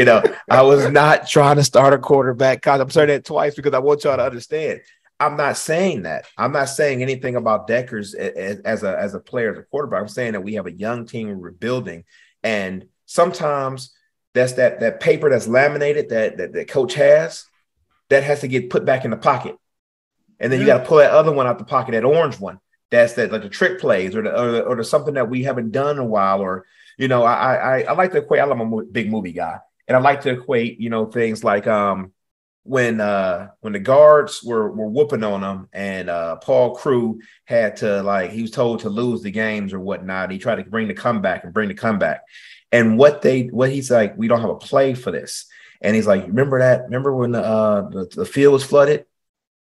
I was not trying to start a quarterback controversy. I'm saying that twice because I want y'all to understand. I'm not saying that. I'm not saying anything about Dekkers as a player, as a quarterback. I'm saying that we have a young team we're building. And sometimes that's that paper that's laminated that coach has to get put back in the pocket. And then you got to pull that other one out the pocket, that orange one. That's like the trick plays or the something that we haven't done in a while. Or, I like to equate. I'm a big movie guy. And I like to equate, things like when the guards were whooping on him and Paul Crew had to, he was told to lose the games or whatnot. He tried to bring the comeback. And what he's like, we don't have a play for this. And he's like, remember that? Remember when the field was flooded?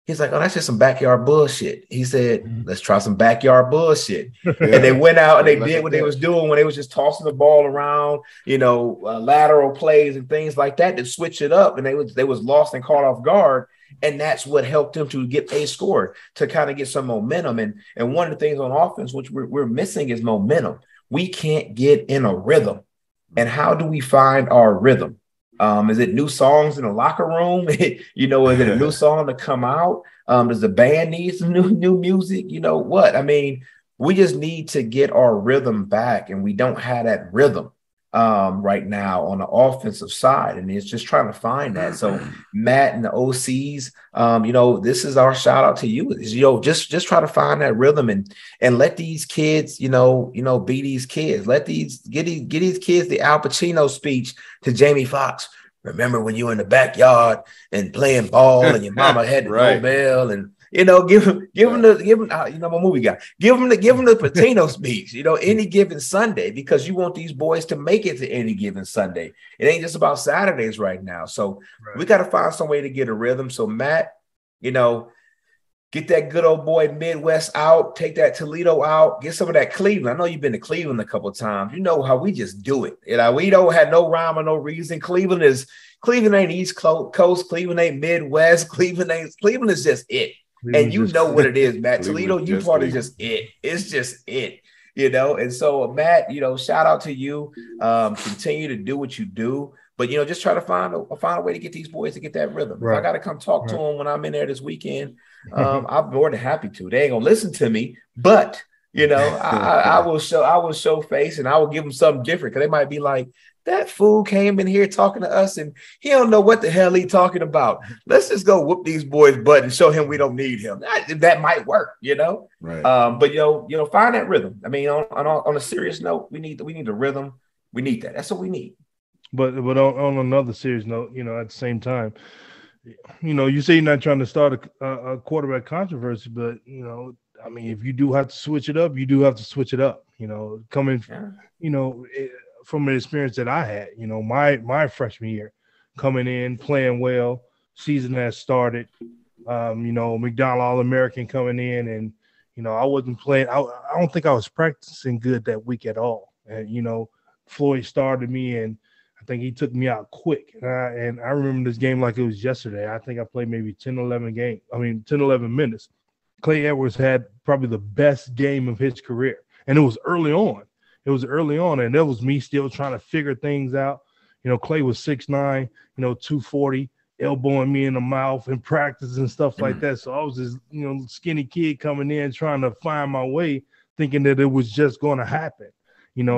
He's like, oh, that's just some backyard bullshit. He said, let's try some backyard bullshit. Yeah. And they went out and they did what they was doing when they was just tossing the ball around, lateral plays and things like that to switch it up. And they was lost and caught off guard. And that's what helped them to get a score, to kind of get some momentum. And one of the things on offense, which we're missing, is momentum. We can't get in a rhythm. And how do we find our rhythm? Is it new songs in the locker room? Is it a new song to come out? Does the band need some new music? What? I mean, we just need to get our rhythm back, and we don't have that rhythm right now on the offensive side. And it's just trying to find that. So Matt and the OCs, this is our shout out to you. Just try to find that rhythm and let these kids, be these kids. Get these kids the Al Pacino speech to Jamie Foxx. Remember when you were in the backyard and playing ball and your mama had the doorbell and give him I'm a movie guy. Give him the Patino speech, any given Sunday, because you want these boys to make it to any given Sunday. It ain't just about Saturdays right now. So we got to find some way to get a rhythm. So Matt, get that good old boy Midwest out, take that Toledo out, get some of that Cleveland. I know you've been to Cleveland a couple of times. You know how we just do it. We don't have no rhyme or no reason. Cleveland ain't East Coast. Cleveland ain't Midwest. Cleveland is just it. And you know what it is, Matt. Toledo, you part is just it. It's just it, And so, Matt, shout out to you. Continue to do what you do. But, just try to find a way to get these boys to get that rhythm. Right. If I got to come talk to them when I'm in there this weekend, I'm more than happy to. They ain't going to listen to me, but, I will show face, and I will give them something different, because they might be like, that fool came in here talking to us and he don't know what the hell he talking about. Let's just go whoop these boys' butt and show him we don't need him. That might work, Right. But find that rhythm. I mean, on a serious note, we need the rhythm. We need that. That's what we need. But on another serious note, at the same time, you say you're not trying to start a quarterback controversy, but if you do have to switch it up, you do have to switch it up. From an experience that I had, my freshman year, coming in, playing well, season has started, McDonald All-American coming in, and, I wasn't playing. I don't think I was practicing good that week at all. And, Floyd started me, and I think he took me out quick. And I remember this game like it was yesterday. I think I played maybe 10, 11 minutes. Clay Edwards had probably the best game of his career, and it was early on. And that was me still trying to figure things out. Clay was 6'9", 240, elbowing me in the mouth in practice and stuff like that. So I was this, skinny kid coming in trying to find my way, thinking that it was just going to happen.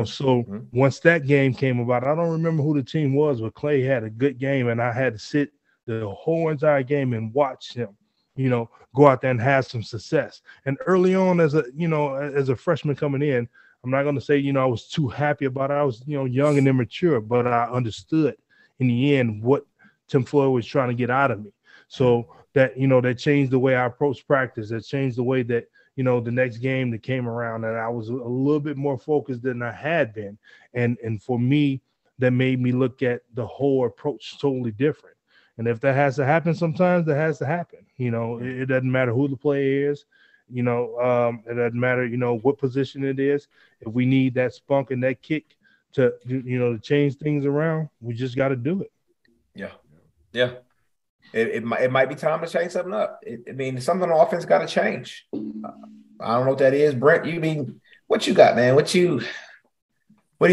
So once that game came about, I don't remember who the team was, but Clay had a good game, and I had to sit the whole entire game and watch him, go out there and have some success. And early on, as a freshman coming in, I'm not going to say, I was too happy about it. I was, young and immature, but I understood in the end what Tim Floyd was trying to get out of me. So that, that changed the way I approached practice. That changed the way that, the next game that came around, and I was a little bit more focused than I had been. And for me, that made me look at the whole approach totally different. And if that has to happen sometimes, that has to happen. It doesn't matter who the player is. It doesn't matter, what position it is. If we need that spunk and that kick to, to change things around, we just got to do it. Yeah. It might be time to change something up. Something on offense got to change. I don't know what that is. Brent, what you got, man? What do you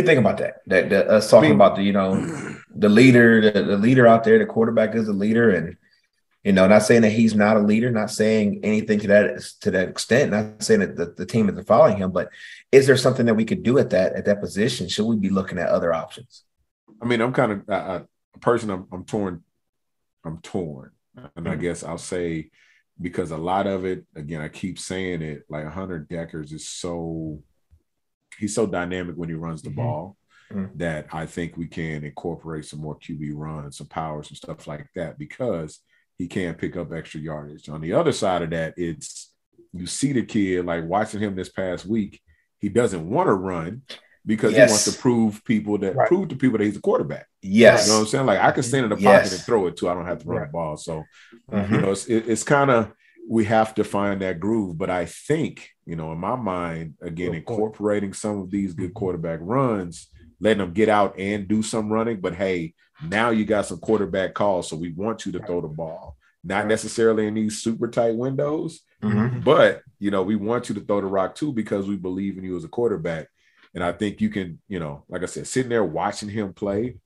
think about that? That us talking about the leader, the leader out there, the quarterback is the leader, and not saying that he's not a leader, not saying anything to that extent, not saying that the team isn't following him, but is there something that we could do at that position? Should we be looking at other options? I'm kind of a person. I'm torn. And I guess I'll say, because a lot of it, again, I keep saying it, like Hunter Dekkers he's so dynamic when he runs the ball that I think we can incorporate some more QB runs, some power, some stuff like that, because he can pick up extra yardage. On the other side of that, you see the kid, like watching him this past week, he doesn't want to run because he wants to prove to people that he's a quarterback. Yes. You know what I'm saying? Like, I can stand in the pocket and throw it too. I don't have to run the ball. So, it's kind of, we have to find that groove. But I think, in my mind, again, incorporating some of these good quarterback runs, letting them get out and do some running. But, hey, now you got some quarterback calls, so we want you to throw the ball. Not necessarily in these super tight windows, but, we want you to throw the rock too, because we believe in you as a quarterback. And I think you can, like I said, sitting there watching him play,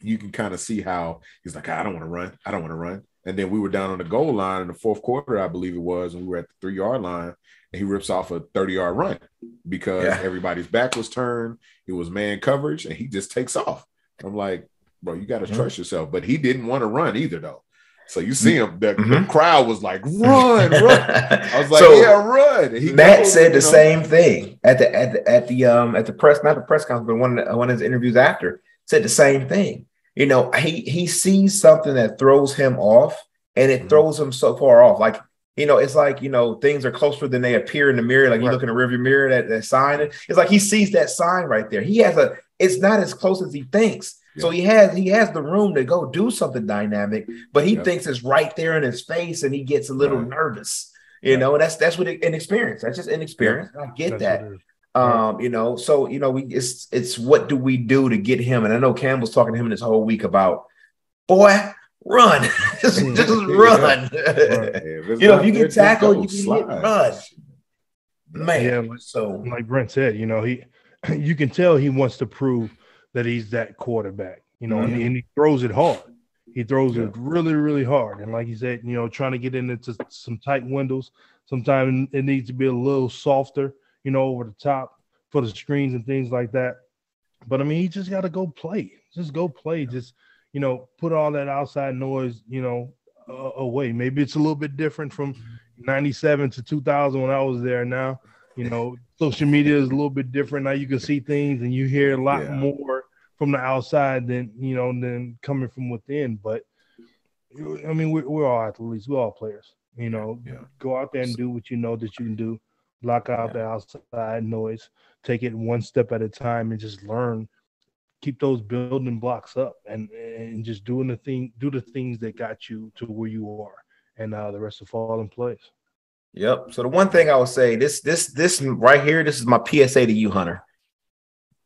you can kind of see how he's like, I don't want to run. And then we were down on the goal line in the fourth quarter, I believe it was, and we were at the 3-yard line, and he rips off a 30-yard run because everybody's back was turned. It was man coverage, and he just takes off. I'm like, bro, you got to trust yourself. But he didn't want to run either, though. So you see him, the crowd was like, run. I was like, run. And Matt said the same thing at the press, not the press conference, but one of his interviews after, said the same thing. He sees something that throws him off, and it throws him so far off. Like, it's like, things are closer than they appear in the mirror. Like you look in the rearview mirror, that sign. It's like he sees that sign right there. It's not as close as he thinks. Yeah. So he has the room to go do something dynamic, but he thinks it's right there in his face, and he gets a little nervous. And that's what inexperience. That's just inexperience. I get that. So it's what do we do to get him? And I know Campbell's talking to him this whole week about, boy, run, just run. If you get tackled, you can run. Man, so like Brent said, you can tell he wants to prove that he's that quarterback, and he throws it hard. He throws it really, really hard. And like you said, trying to get into some tight windows, sometimes it needs to be a little softer, over the top for the screens and things like that. But, he just got to go play. Just go play. Just, put all that outside noise, away. Maybe it's a little bit different from 97 to 2000 when I was there now. Social media is a little bit different. Now you can see things and you hear a lot more from the outside than coming from within. But, we're all athletes. We're all players. Go out there and do what you know that you can do. Block out the outside noise. Take it one step at a time and just learn. Keep those building blocks up and just do the things that got you to where you are, and the rest will fall in place. Yep. So the one thing I would say, this right here, this is my PSA to you, Hunter.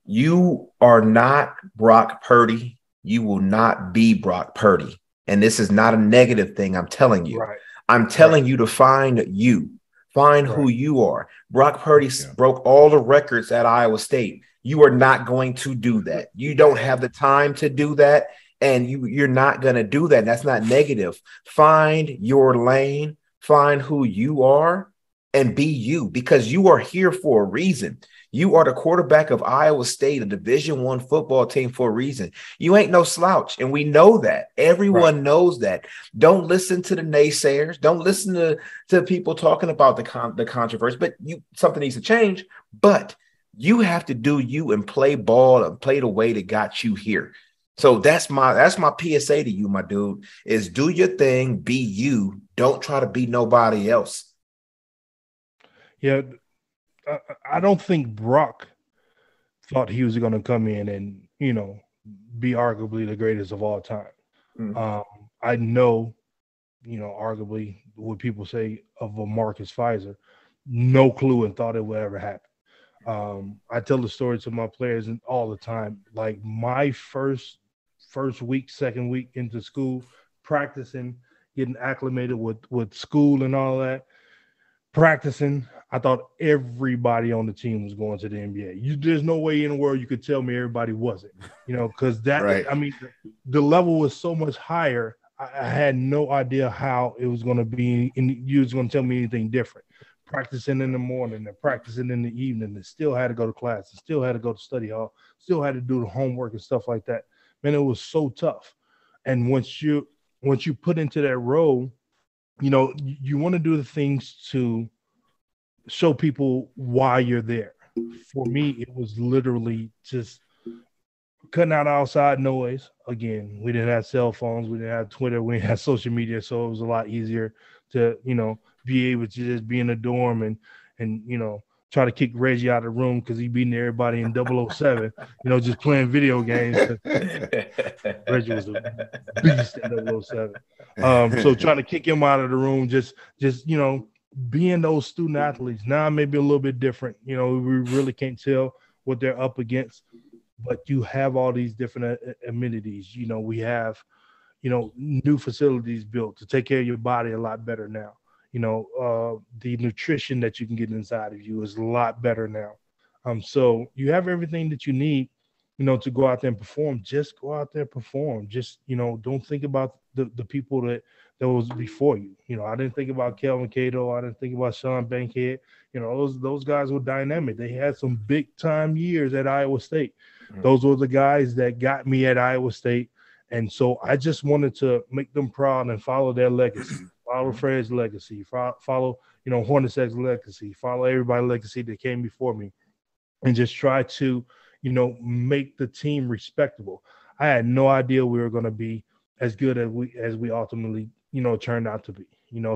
You are not Brock Purdy. You will not be Brock Purdy. And this is not a negative thing. I'm telling you. Right. I'm telling you to find you. Find who you are. Brock Purdy broke all the records at Iowa State. You are not going to do that. You don't have the time to do that. And you're not going to do that. That's not negative. Find your lane, find who you are, and be you, because you are here for a reason. You are the quarterback of Iowa State, a Division I football team, for a reason. You ain't no slouch, and we know that. Everyone knows that. Don't listen to the naysayers. Don't listen to people talking about the controversy. But something needs to change. But you have to do you and play ball and play the way that got you here. So that's my PSA to you, my dude, is do your thing, be you. Don't try to be nobody else. Yeah. I don't think Brock thought he was going to come in and, be arguably the greatest of all time. Mm-hmm. I know, arguably what people say of a Marcus Pfizer, no clue and thought it would ever happen. I tell the story to my players all the time. Like my first week, second week into school, practicing, getting acclimated with school and all that, practicing, I thought everybody on the team was going to the NBA. There's no way in the world you could tell me everybody wasn't, because that, right. I mean, the level was so much higher. I had no idea how it was going to be, and you was going to tell me anything different. Practicing in the morning and practicing in the evening, and still had to go to class, and still had to go to study hall, still had to do the homework and stuff like that. Man, it was so tough. And once you put into that role, you want to do the things to show people why you're there. For me, it was literally just cutting out outside noise. Again, we didn't have cell phones, we didn't have Twitter, we didn't have social media, so it was a lot easier to, be able to just be in a dorm and try to kick Reggie out of the room because he beating everybody in 007, just playing video games. Reggie was a beast in 007. So trying to kick him out of the room, just being those student athletes. Now maybe a little bit different. We really can't tell what they're up against, but you have all these different amenities. We have, new facilities built to take care of your body a lot better now. The nutrition that you can get inside of you is a lot better now. So you have everything that you need, to go out there and perform. Just go out there and perform. Just, don't think about the people that was before you. I didn't think about Kelvin Cato. I didn't think about Sean Bankhead. Those guys were dynamic. They had some big time years at Iowa State. Mm-hmm. Those were the guys that got me at Iowa State. And so I just wanted to make them proud and follow their legacy. Follow Fred's legacy, follow, Hornacek's legacy, follow everybody's legacy that came before me, and just try to, make the team respectable. I had no idea we were going to be as good as we ultimately, turned out to be.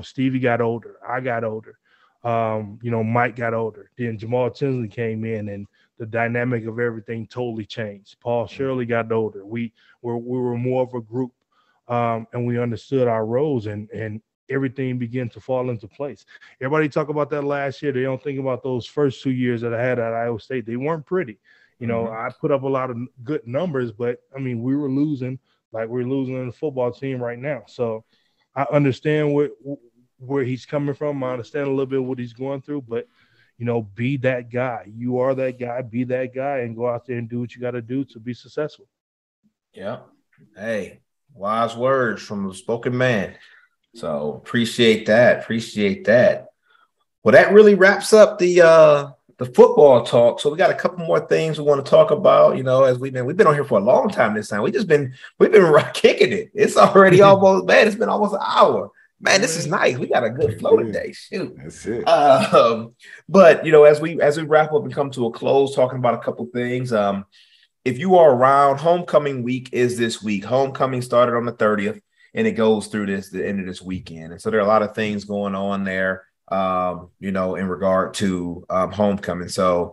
Stevie got older, I got older, Mike got older. Then Jamal Tinsley came in, and the dynamic of everything totally changed. Paul Shirley got older. We were more of a group, and we understood our roles, and everything began to fall into place. Everybody talk about that last year. They don't think about those first 2 years that I had at Iowa State. They weren't pretty. I put up a lot of good numbers, but I mean, we were losing like we're losing in the football team right now. So I understand where he's coming from. I understand a little bit what he's going through, but be that guy. You are that guy. Be that guy, and go out there and do what you got to do to be successful. Yeah. Hey, wise words from a spoken man. So appreciate that. Well, that really wraps up the football talk. So we got a couple more things we want to talk about. As we've been on here for a long time this time. We've been kicking it. It's already almost, man, it's been almost an hour. Man, this is nice. We got a good flow today. Shoot. That's it. But as we wrap up and come to a close, talking about a couple things. If you are around, homecoming week is this week. Homecoming started on the 30th. And it goes through the end of this weekend. And so there are a lot of things going on there, in regard to homecoming. So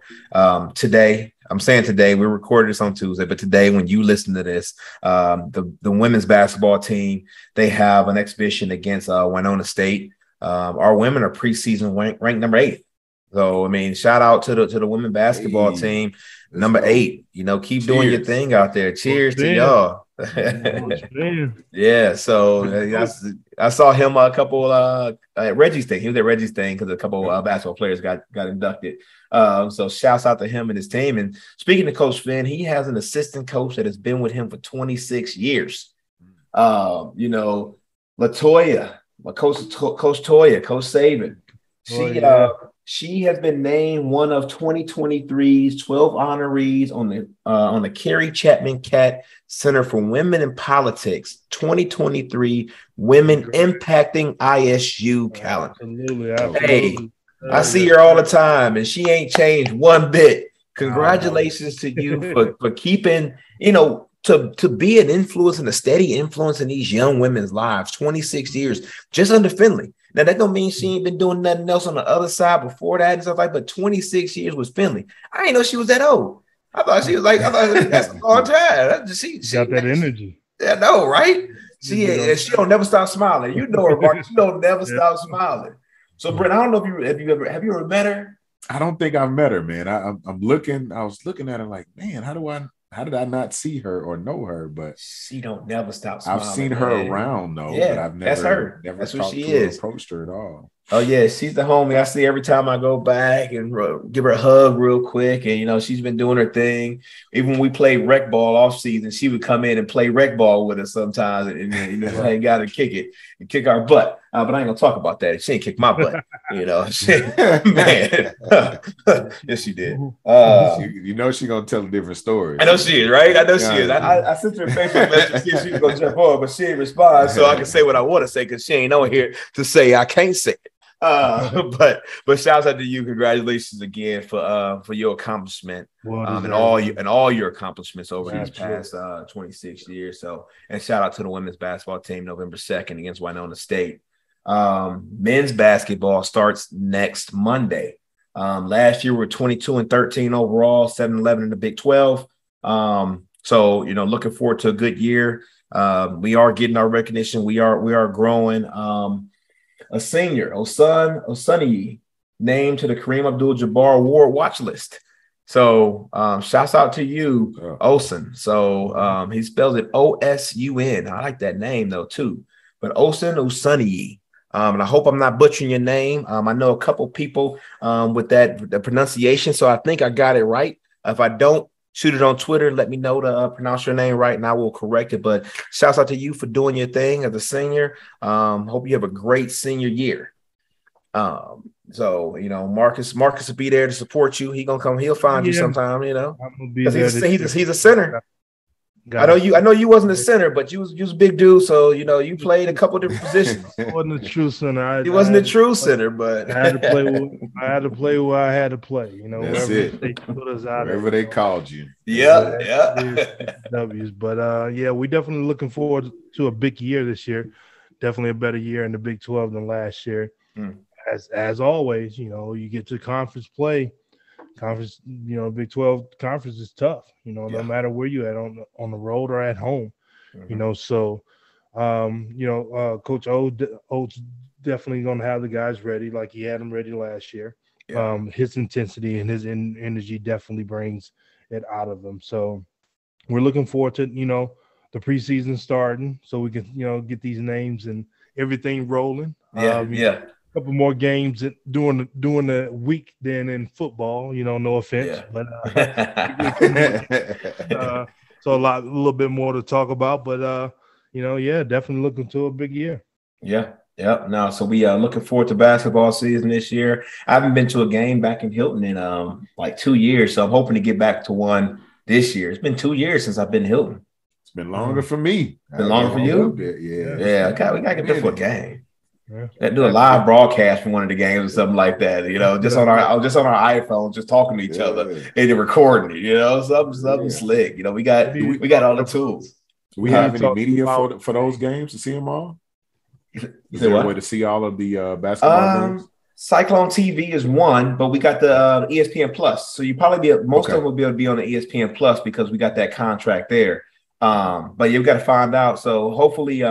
today, we recorded this on Tuesday, but today when you listen to this, the women's basketball team, they have an exhibition against Winona State. Our women are preseason ranked number 8. So, I mean, shout out to the women's basketball team. Number 8. You know, keep doing your thing out there. Cheers to y'all. Yeah. So I saw him a couple at Reggie's thing. He was at Reggie's thing because a couple basketball players got inducted. So shouts out to him and his team. And speaking to Coach Finn, he has an assistant coach that has been with him for 26 years. You know, LaToya, Coach Toya, Coach Saban. She has been named one of 2023's 12 honorees on the Carrie Chapman Catt Center for Women in Politics 2023 Women Impacting ISU calendar. Absolutely. Hey, I see her all the time, and she ain't changed one bit. Congratulations to you for keeping, you know, to be an influence and a steady influence in these young women's lives. 26 years, just under Finley. Now, that don't mean she ain't been doing nothing else on the other side before that and stuff like that, but 26 years was Finley. I didn't know she was that old. I thought that's a long time. She got that energy. Yeah, no, right? She don't never stop smiling. You know her, Mark. She don't never stop smiling. So, Brent, I don't know if you ever met her? I don't think I've met her, man. I was looking at her like, man, how did I not see her or know her? But she don't never stop smiling. I've seen her around though. Yeah, but I've never, that's her. Never that's talked what she to is. Her, approached her at all. Oh yeah, she's the homie I see every time I go back and give her a hug real quick. And you know, she's been doing her thing. Even when we played rec ball off season, she would come in and play rec ball with us sometimes, and you know, hang out and kick our butt. But I ain't gonna talk about that. She ain't kick my butt, you know. Man, yes, she did. You know, she gonna tell a different story. I know she is, right? I know she is. I sent her a Facebook message to see if she was gonna jump on, but she didn't respond, so I can say what I want to say because she ain't on here to say I can't say it. But shouts out to you. Congratulations again for your accomplishment and all your accomplishments over these past 26 years. So, and shout out to the women's basketball team November 2nd against Winona State. Men's basketball starts next Monday. Last year we were 22-13 overall, 7-11 in the Big 12. So you know, looking forward to a good year. We are getting our recognition. We are growing. A senior, Osuniyi, named to the Kareem Abdul-Jabbar Award watch list. So shouts out to you, Osun. So he spells it O-S-U-N. I like that name though too. But Osuniyi. And I hope I'm not butchering your name. I know a couple people with the pronunciation, so I think I got it right. If I don't, shoot it on Twitter. Let me know to pronounce your name right, and I will correct it. But shouts out to you for doing your thing as a senior. Hope you have a great senior year. So you know, Marcus will be there to support you. He'll find you sometime. You know, because he's a center. I know you wasn't a center, but you was a big dude. So you know, you played a couple different positions. I wasn't a true center. He wasn't a true center, but I had to play where I had to play. You know, that's wherever they put us out, wherever they called you. Yeah. W's. But yeah, we definitely looking forward to a big year this year. Definitely a better year in the Big 12 than last year. As always, you know, you get to conference play. Conference, you know, Big 12 conference is tough, you know, no matter where you at on the road or at home, you know. So, you know, Coach Oates definitely going to have the guys ready like he had them ready last year. His intensity and his energy definitely brings it out of them. So we're looking forward to, you know, the preseason starting so we can, you know, get these names and everything rolling. Couple more games during the week than in football, you know, no offense, but so a little bit more to talk about, but you know, definitely looking to a big year. No, so we are looking forward to basketball season this year. I haven't been to a game back in Hilton in like 2 years, so I'm hoping to get back to one this year. It's been 2 years since I've been to Hilton. It's been longer for me. Been longer for you? Yeah. We gotta get there for a game. Do a live broadcast from one of the games or something like that, you know, just on our iPhone, just talking to each other and then recording it, you know, something slick. You know, we got all the tools. Do we have any media for those games to see them all? Is there a way to see all of the basketball games? Cyclone TV is one, but we got the ESPN Plus, so you probably most of them will be able to be on the ESPN Plus because we got that contract there. But you've got to find out. So hopefully,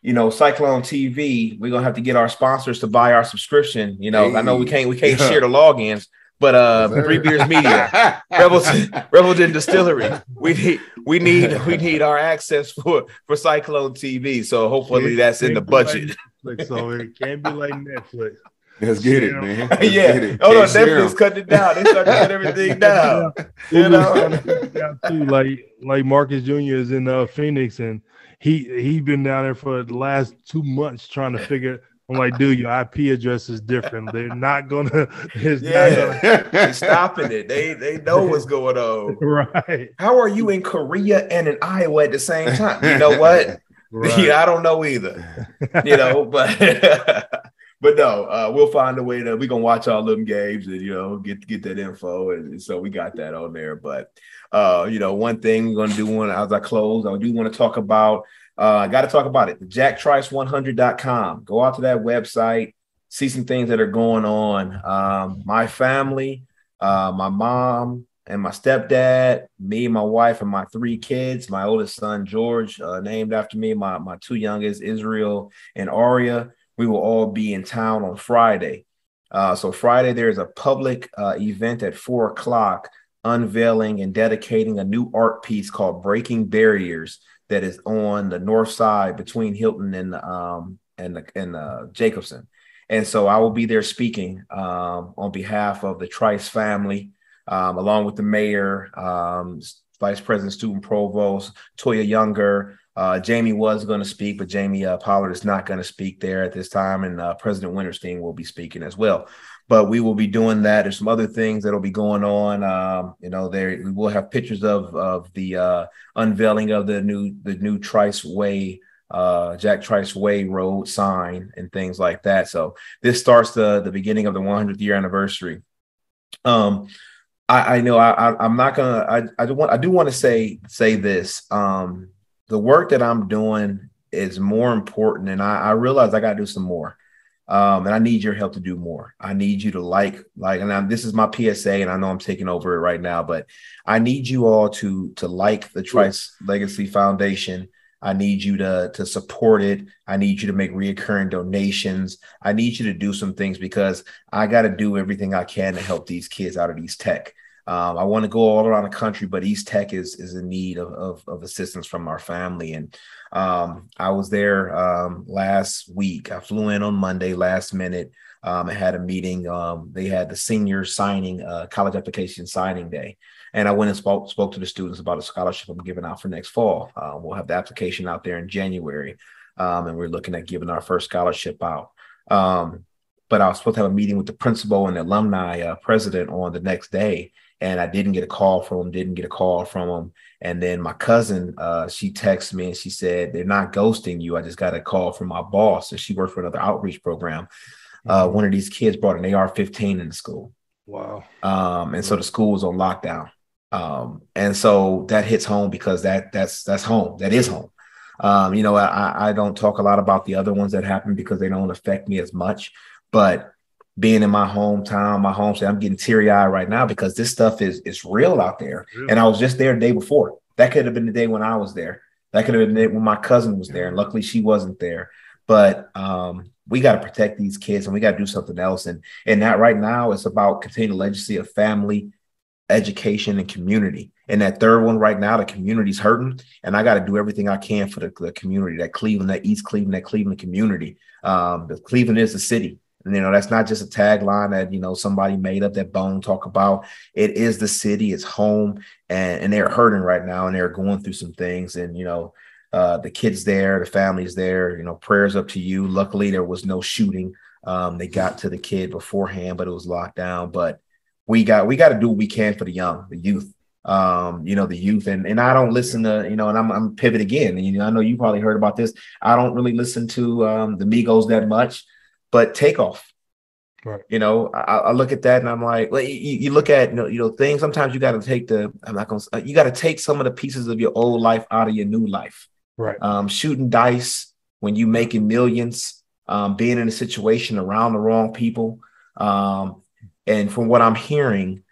you know, Cyclone TV, we're gonna have to get our sponsors to buy our subscription. You know, I know we can't share the logins, But Three Beers Media, Revelton Distillery. We need our access for Cyclone TV. So hopefully that's in the budget. Like Netflix, so it can't be like Netflix. Let's get it, man. Let's get it. Hold on, Netflix cutting it down. They started to cut everything down. You know, like Marcus Jr. is in Phoenix, and he been down there for the last 2 months trying to figure. I'm like, dude, your IP address is different. They're not gonna. They're stopping it. They know what's going on. Right? How are you in Korea and in Iowa at the same time? You know what? Right. Yeah, I don't know either. You know, but no, we'll find a way to. We're gonna watch all them games and get that info, and so we got that on there. But one thing we're gonna do as I close, I do want to talk about. I got to talk about it. The JackTrice100.com. Go out to that website, see some things that are going on. My family, my mom and my stepdad, me and my wife and my 3 kids, my oldest son, George, named after me, my 2 youngest, Israel and Aria. We will all be in town on Friday. So Friday, there's a public event at 4:00 unveiling and dedicating a new art piece called Breaking Barriers that is on the north side between Hilton and Jacobson. And so I will be there speaking on behalf of the Trice family, along with the mayor, vice president, student provost, Toya Younger. Jamie was going to speak, but Jamie Pollard is not going to speak there at this time. And President Winterstein will be speaking as well. But we will be doing that. There's some other things that'll be going on. We will have pictures of the unveiling of the new Trice Way, Jack Trice Way Road sign and things like that. So this starts the beginning of the 100th year anniversary. I know I'm not gonna. I do want to say this. The work that I'm doing is more important, and I realize I got to do some more. And I need your help to do more. I need you to and this is my PSA, and I know I'm taking over it right now, but I need you all to like the Trice Legacy Foundation. I need you to support it. I need you to make reoccurring donations. I need you to do some things because I got to do everything I can to help these kids out of East Tech. I want to go all around the country, but East Tech is in need of assistance from our family. And I was there last week. I flew in on Monday last minute. I had a meeting. They had the senior signing, college application signing day. And I went and spoke to the students about a scholarship I'm giving out for next fall. We'll have the application out there in January. And we're looking at giving our first scholarship out. But I was supposed to have a meeting with the principal and the alumni president on the next day. And I didn't get a call from him, And then my cousin, she texted me and she said, they're not ghosting you. I just got a call from my boss. And she worked for another outreach program. One of these kids brought an AR-15 in the school. Wow. And so the school was on lockdown. And so that hits home because that's home. That is home. I don't talk a lot about the other ones that happen because they don't affect me as much. But being in my hometown, my home state, I'm getting teary-eyed right now because this stuff is real out there. Really? And I was just there the day before. That could have been the day when I was there. That could have been the day when my cousin was there. And luckily she wasn't there. But we got to protect these kids and we got to do something else. And that right now is about continuing the legacy of family, education, and community. And that third one right now, the community's hurting. And I got to do everything I can for the community, that Cleveland, that East Cleveland, that Cleveland community. The Cleveland is the city. And, that's not just a tagline that, somebody made up that Bone talk about. It is the city, it's home, and they're hurting right now and they're going through some things. And, the kids there, the families there, prayers up to you. Luckily, there was no shooting. They got to the kid beforehand, but it was locked down. But we got to do what we can for the young, the youth. The youth and I don't listen to, and I'm pivot again. And, I know you probably heard about this. I don't really listen to the Migos that much. But Takeoff, right? I look at that and I'm like, well, you look at things. Sometimes you got to take you got to take some of the pieces of your old life out of your new life, right? Shooting dice when you making millions, being in a situation around the wrong people, and from what I'm hearing,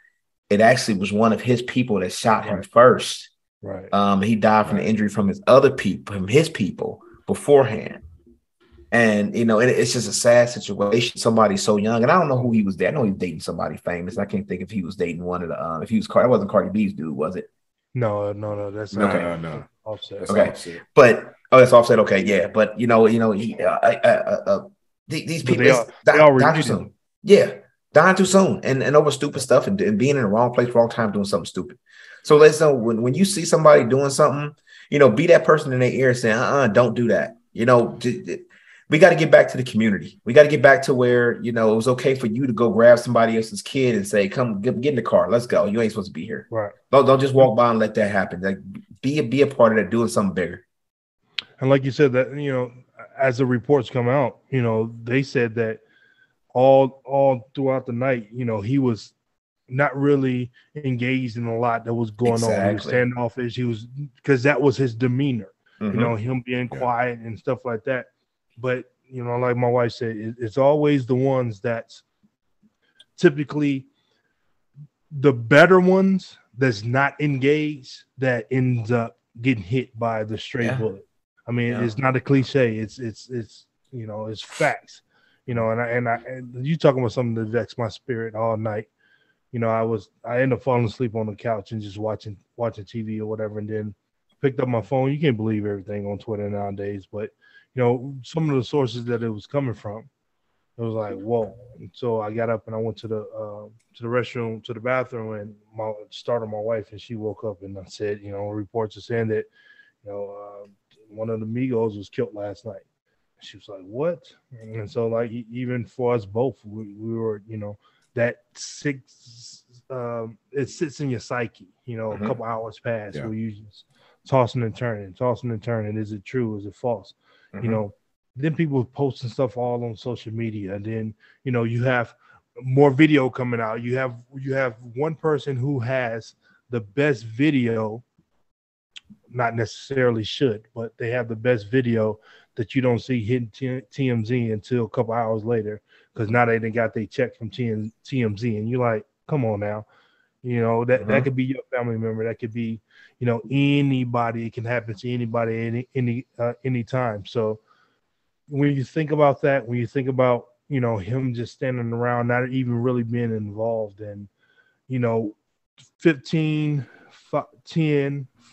it actually was one of his people that shot him first. Right. He died from the injury from his people beforehand. And it's just a sad situation. Somebody so young, and I don't know who he was dating. I know he was dating somebody famous. I can't think if he was dating one of the if he was that wasn't Cardi B's dude, was it? No. That's okay. No. Offset. That's okay, Offset. But that's Offset. Okay, yeah, but he these people dying too soon. Yeah, dying too soon, and over stupid stuff, and being in the wrong place, wrong time, doing something stupid. So let's know when you see somebody doing something, be that person in their ear saying, don't do that. We got to get back to the community. We got to get back to where, it was okay for you to go grab somebody else's kid and say, come get in the car. Let's go. You ain't supposed to be here. Right. Don't just walk by and let that happen. Like be a part of that, doing something bigger. And like you said that, as the reports come out, they said that all throughout the night, he was not really engaged in a lot that was going on. He was standoffish. Because that was his demeanor, him being quiet and stuff like that. But, like my wife said, it's always the ones that's typically the better ones that's not engaged that ends up getting hit by the stray bullet. I mean, it's not a cliche. It's it's facts. And you talking about something that vexed my spirit all night. I ended up falling asleep on the couch and just watching TV or whatever, and then picked up my phone. You can't believe everything on Twitter nowadays, but some of the sources that it was coming from, it was like, whoa. And so I got up and I went to the restroom, to the bathroom, and started my wife, and she woke up, and I said, reports are saying that, one of the Migos was killed last night. She was like, what? And so, like, even for us both, we were, that it sits in your psyche, a couple hours pass where you just tossing and turning. Is it true? Is it false? Then people posting stuff all on social media, and then you have more video coming out. You have one person who has the best video, not necessarily should, but they have the best video that you don't see hitting TMZ until a couple hours later, because now they got their check from TMZ, and you're like, come on now. That could be your family member. That could be, anybody. It can happen to anybody any time. So when you think about that, when you think about, him just standing around, not even really being involved, and,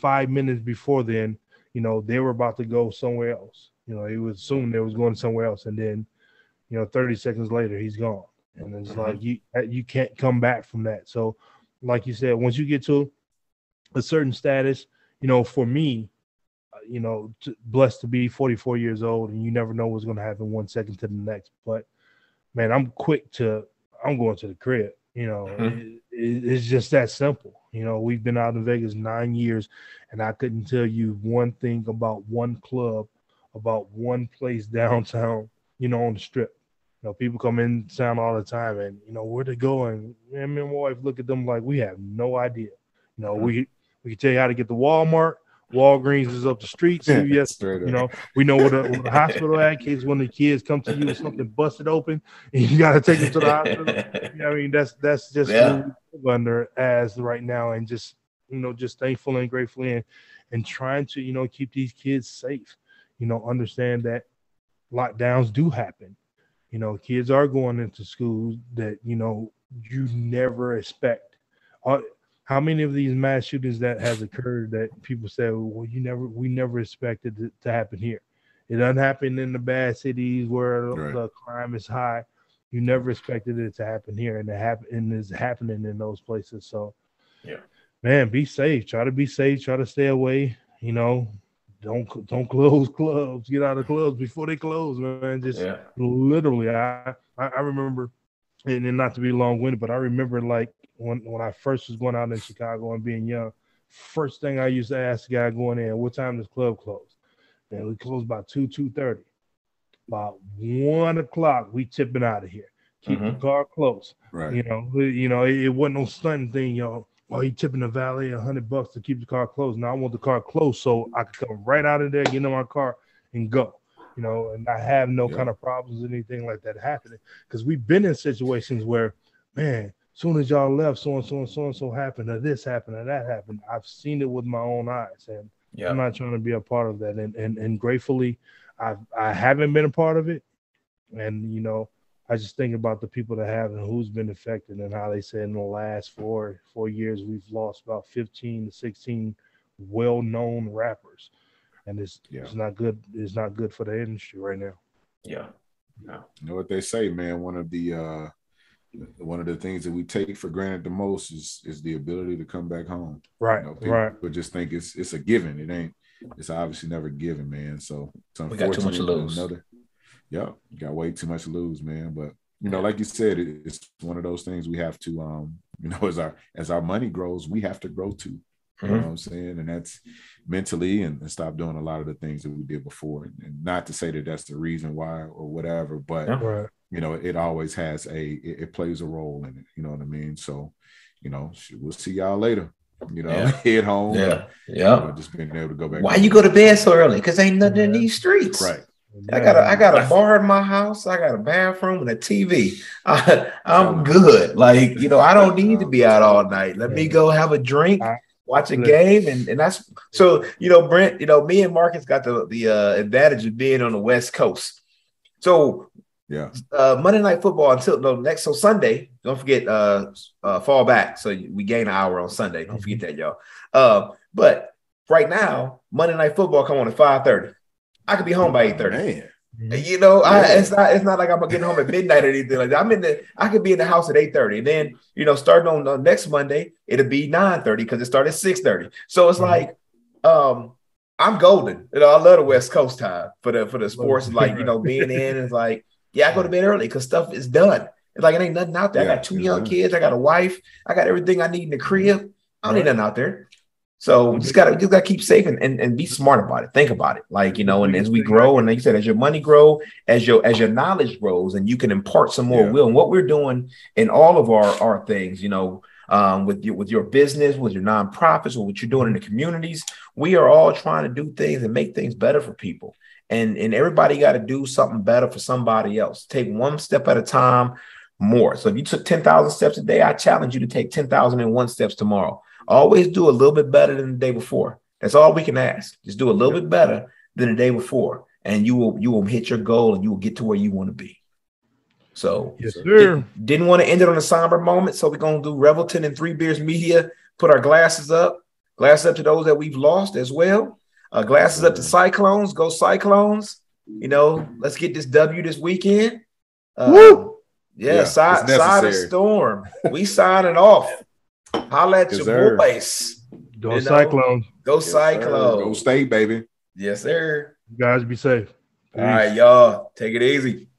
5 minutes before then, they were about to go somewhere else. It was assumed they was going somewhere else. And then, 30 seconds later, he's gone. And it's like, you can't come back from that. So like you said, once you get to a certain status, for me, blessed to be 44 years old, and you never know what's going to happen 1 second to the next. But man, I'm going to the crib. It's just that simple. We've been out in Vegas 9 years, and I couldn't tell you one thing about one club, about one place downtown, on the Strip. People come in town all the time, and where they going. And me and my wife look at them like we have no idea. We can tell you how to get to Walmart. Walgreens is up the street. CVS, we know where the hospital at. In case one of the kids come to you with something busted open, and you got to take them to the hospital. I mean, that's just what we live under as right now, and just just thankful and grateful, and trying to keep these kids safe. Understand that lockdowns do happen. Kids are going into schools that you never expect. How many of these mass shootings that has occurred that people say, well, we never expected it to happen here. It doesn't happen in the bad cities where the crime is high. You never expected it to happen here, and it's happening in those places. So, man, be safe. Try to be safe. Try to stay away. Don't close clubs. Get out of clubs before they close, man. Just literally, I remember, and not to be long-winded, but I remember like when I first was going out in Chicago and being young, first thing I used to ask the guy going in, what time does club close? And we close about 2:30. About 1 o'clock, we tipping out of here. Keep the car close. Right. It wasn't no stunning thing, Oh, he tipping the valet $100 to keep the car closed. Now I want the car closed so I can come right out of there, get in my car, and go. And I have no kind of problems or anything like that happening, because we've been in situations where, man, soon as y'all left, so and so happened, or this happened, or that happened. I've seen it with my own eyes, and Yeah. I'm not trying to be a part of that. And gratefully, I haven't been a part of it. And, you know, I just think about the people that have and who's been affected, and how they said in the last four years, we've lost about 15 to 16 well-known rappers. And it's not good. It's not good for the industry right now. Yeah. You know what they say, man. One of the things that we take for granted the most is the ability to come back home. Right. You know, people just think it's a given. It ain't. It's obviously never given, man. So it's unfortunate. We got too much to lose. You got way too much to lose, man. But you know, like you said, it's one of those things we have to, you know, as our money grows, we have to grow too. You know what I'm saying? And that's mentally and stop doing a lot of the things that we did before. And not to say that that's the reason why or whatever, but you know, it always has it plays a role in it. You know what I mean? So, you know, we'll see y'all later. You know, head home. Yeah. You know, just being able to go back. Why you go to bed so early? Because ain't nothing in these streets. Right. I got a bar in my house. I got a bathroom and a TV. I'm good. Like, you know, I don't need to be out all night. Let me go have a drink, watch a game, and that's so. You know, Brent. You know, me and Marcus got the advantage of being on the West Coast. So Monday Night Football so Sunday. Don't forget fall back. So we gain an hour on Sunday. Don't forget that, y'all. But right now, Monday Night Football come on at 5:30. I could be home by 8:30. You know, it's not like I'm getting home at midnight or anything like that. I could be in the house at 8:30. And then, you know, starting on next Monday, it'll be 9:30 because it started at 6:30. So it's like I'm golden. You know, I love the West Coast time for the sports, like, you know, being in is like, I go to bed early because stuff is done. It's like it ain't nothing out there. I got 2 young kids, I got a wife, I got everything I need in the crib. I don't need nothing out there. So just gotta keep safe and be smart about it. Think about it, like, you know. And as we grow, and like you said, as your money grow, as your knowledge grows, and you can impart some more will. And what we're doing in all of our things, you know, with your business, with your nonprofits, or what you're doing in the communities, we are all trying to do things and make things better for people. And everybody got to do something better for somebody else. Take one step at a time more. So if you took 10,000 steps a day, I challenge you to take 10,001 steps tomorrow. Always do a little bit better than the day before. That's all we can ask. Just do a little bit better than the day before, and you will hit your goal, and you will get to where you want to be. So yes, sir. Didn't want to end it on a somber moment, so we're gonna do Revelton and Three Beers Media. Put our glasses up to those that we've lost as well. Glasses up to Cyclones. Go Cyclones. You know, let's get this W this weekend. Woo! Side of storm. We signing off. Holla at your boys. Go Cyclones. Go Cyclones. Go State, baby. Yes, sir. You guys be safe. All right, y'all. Take it easy.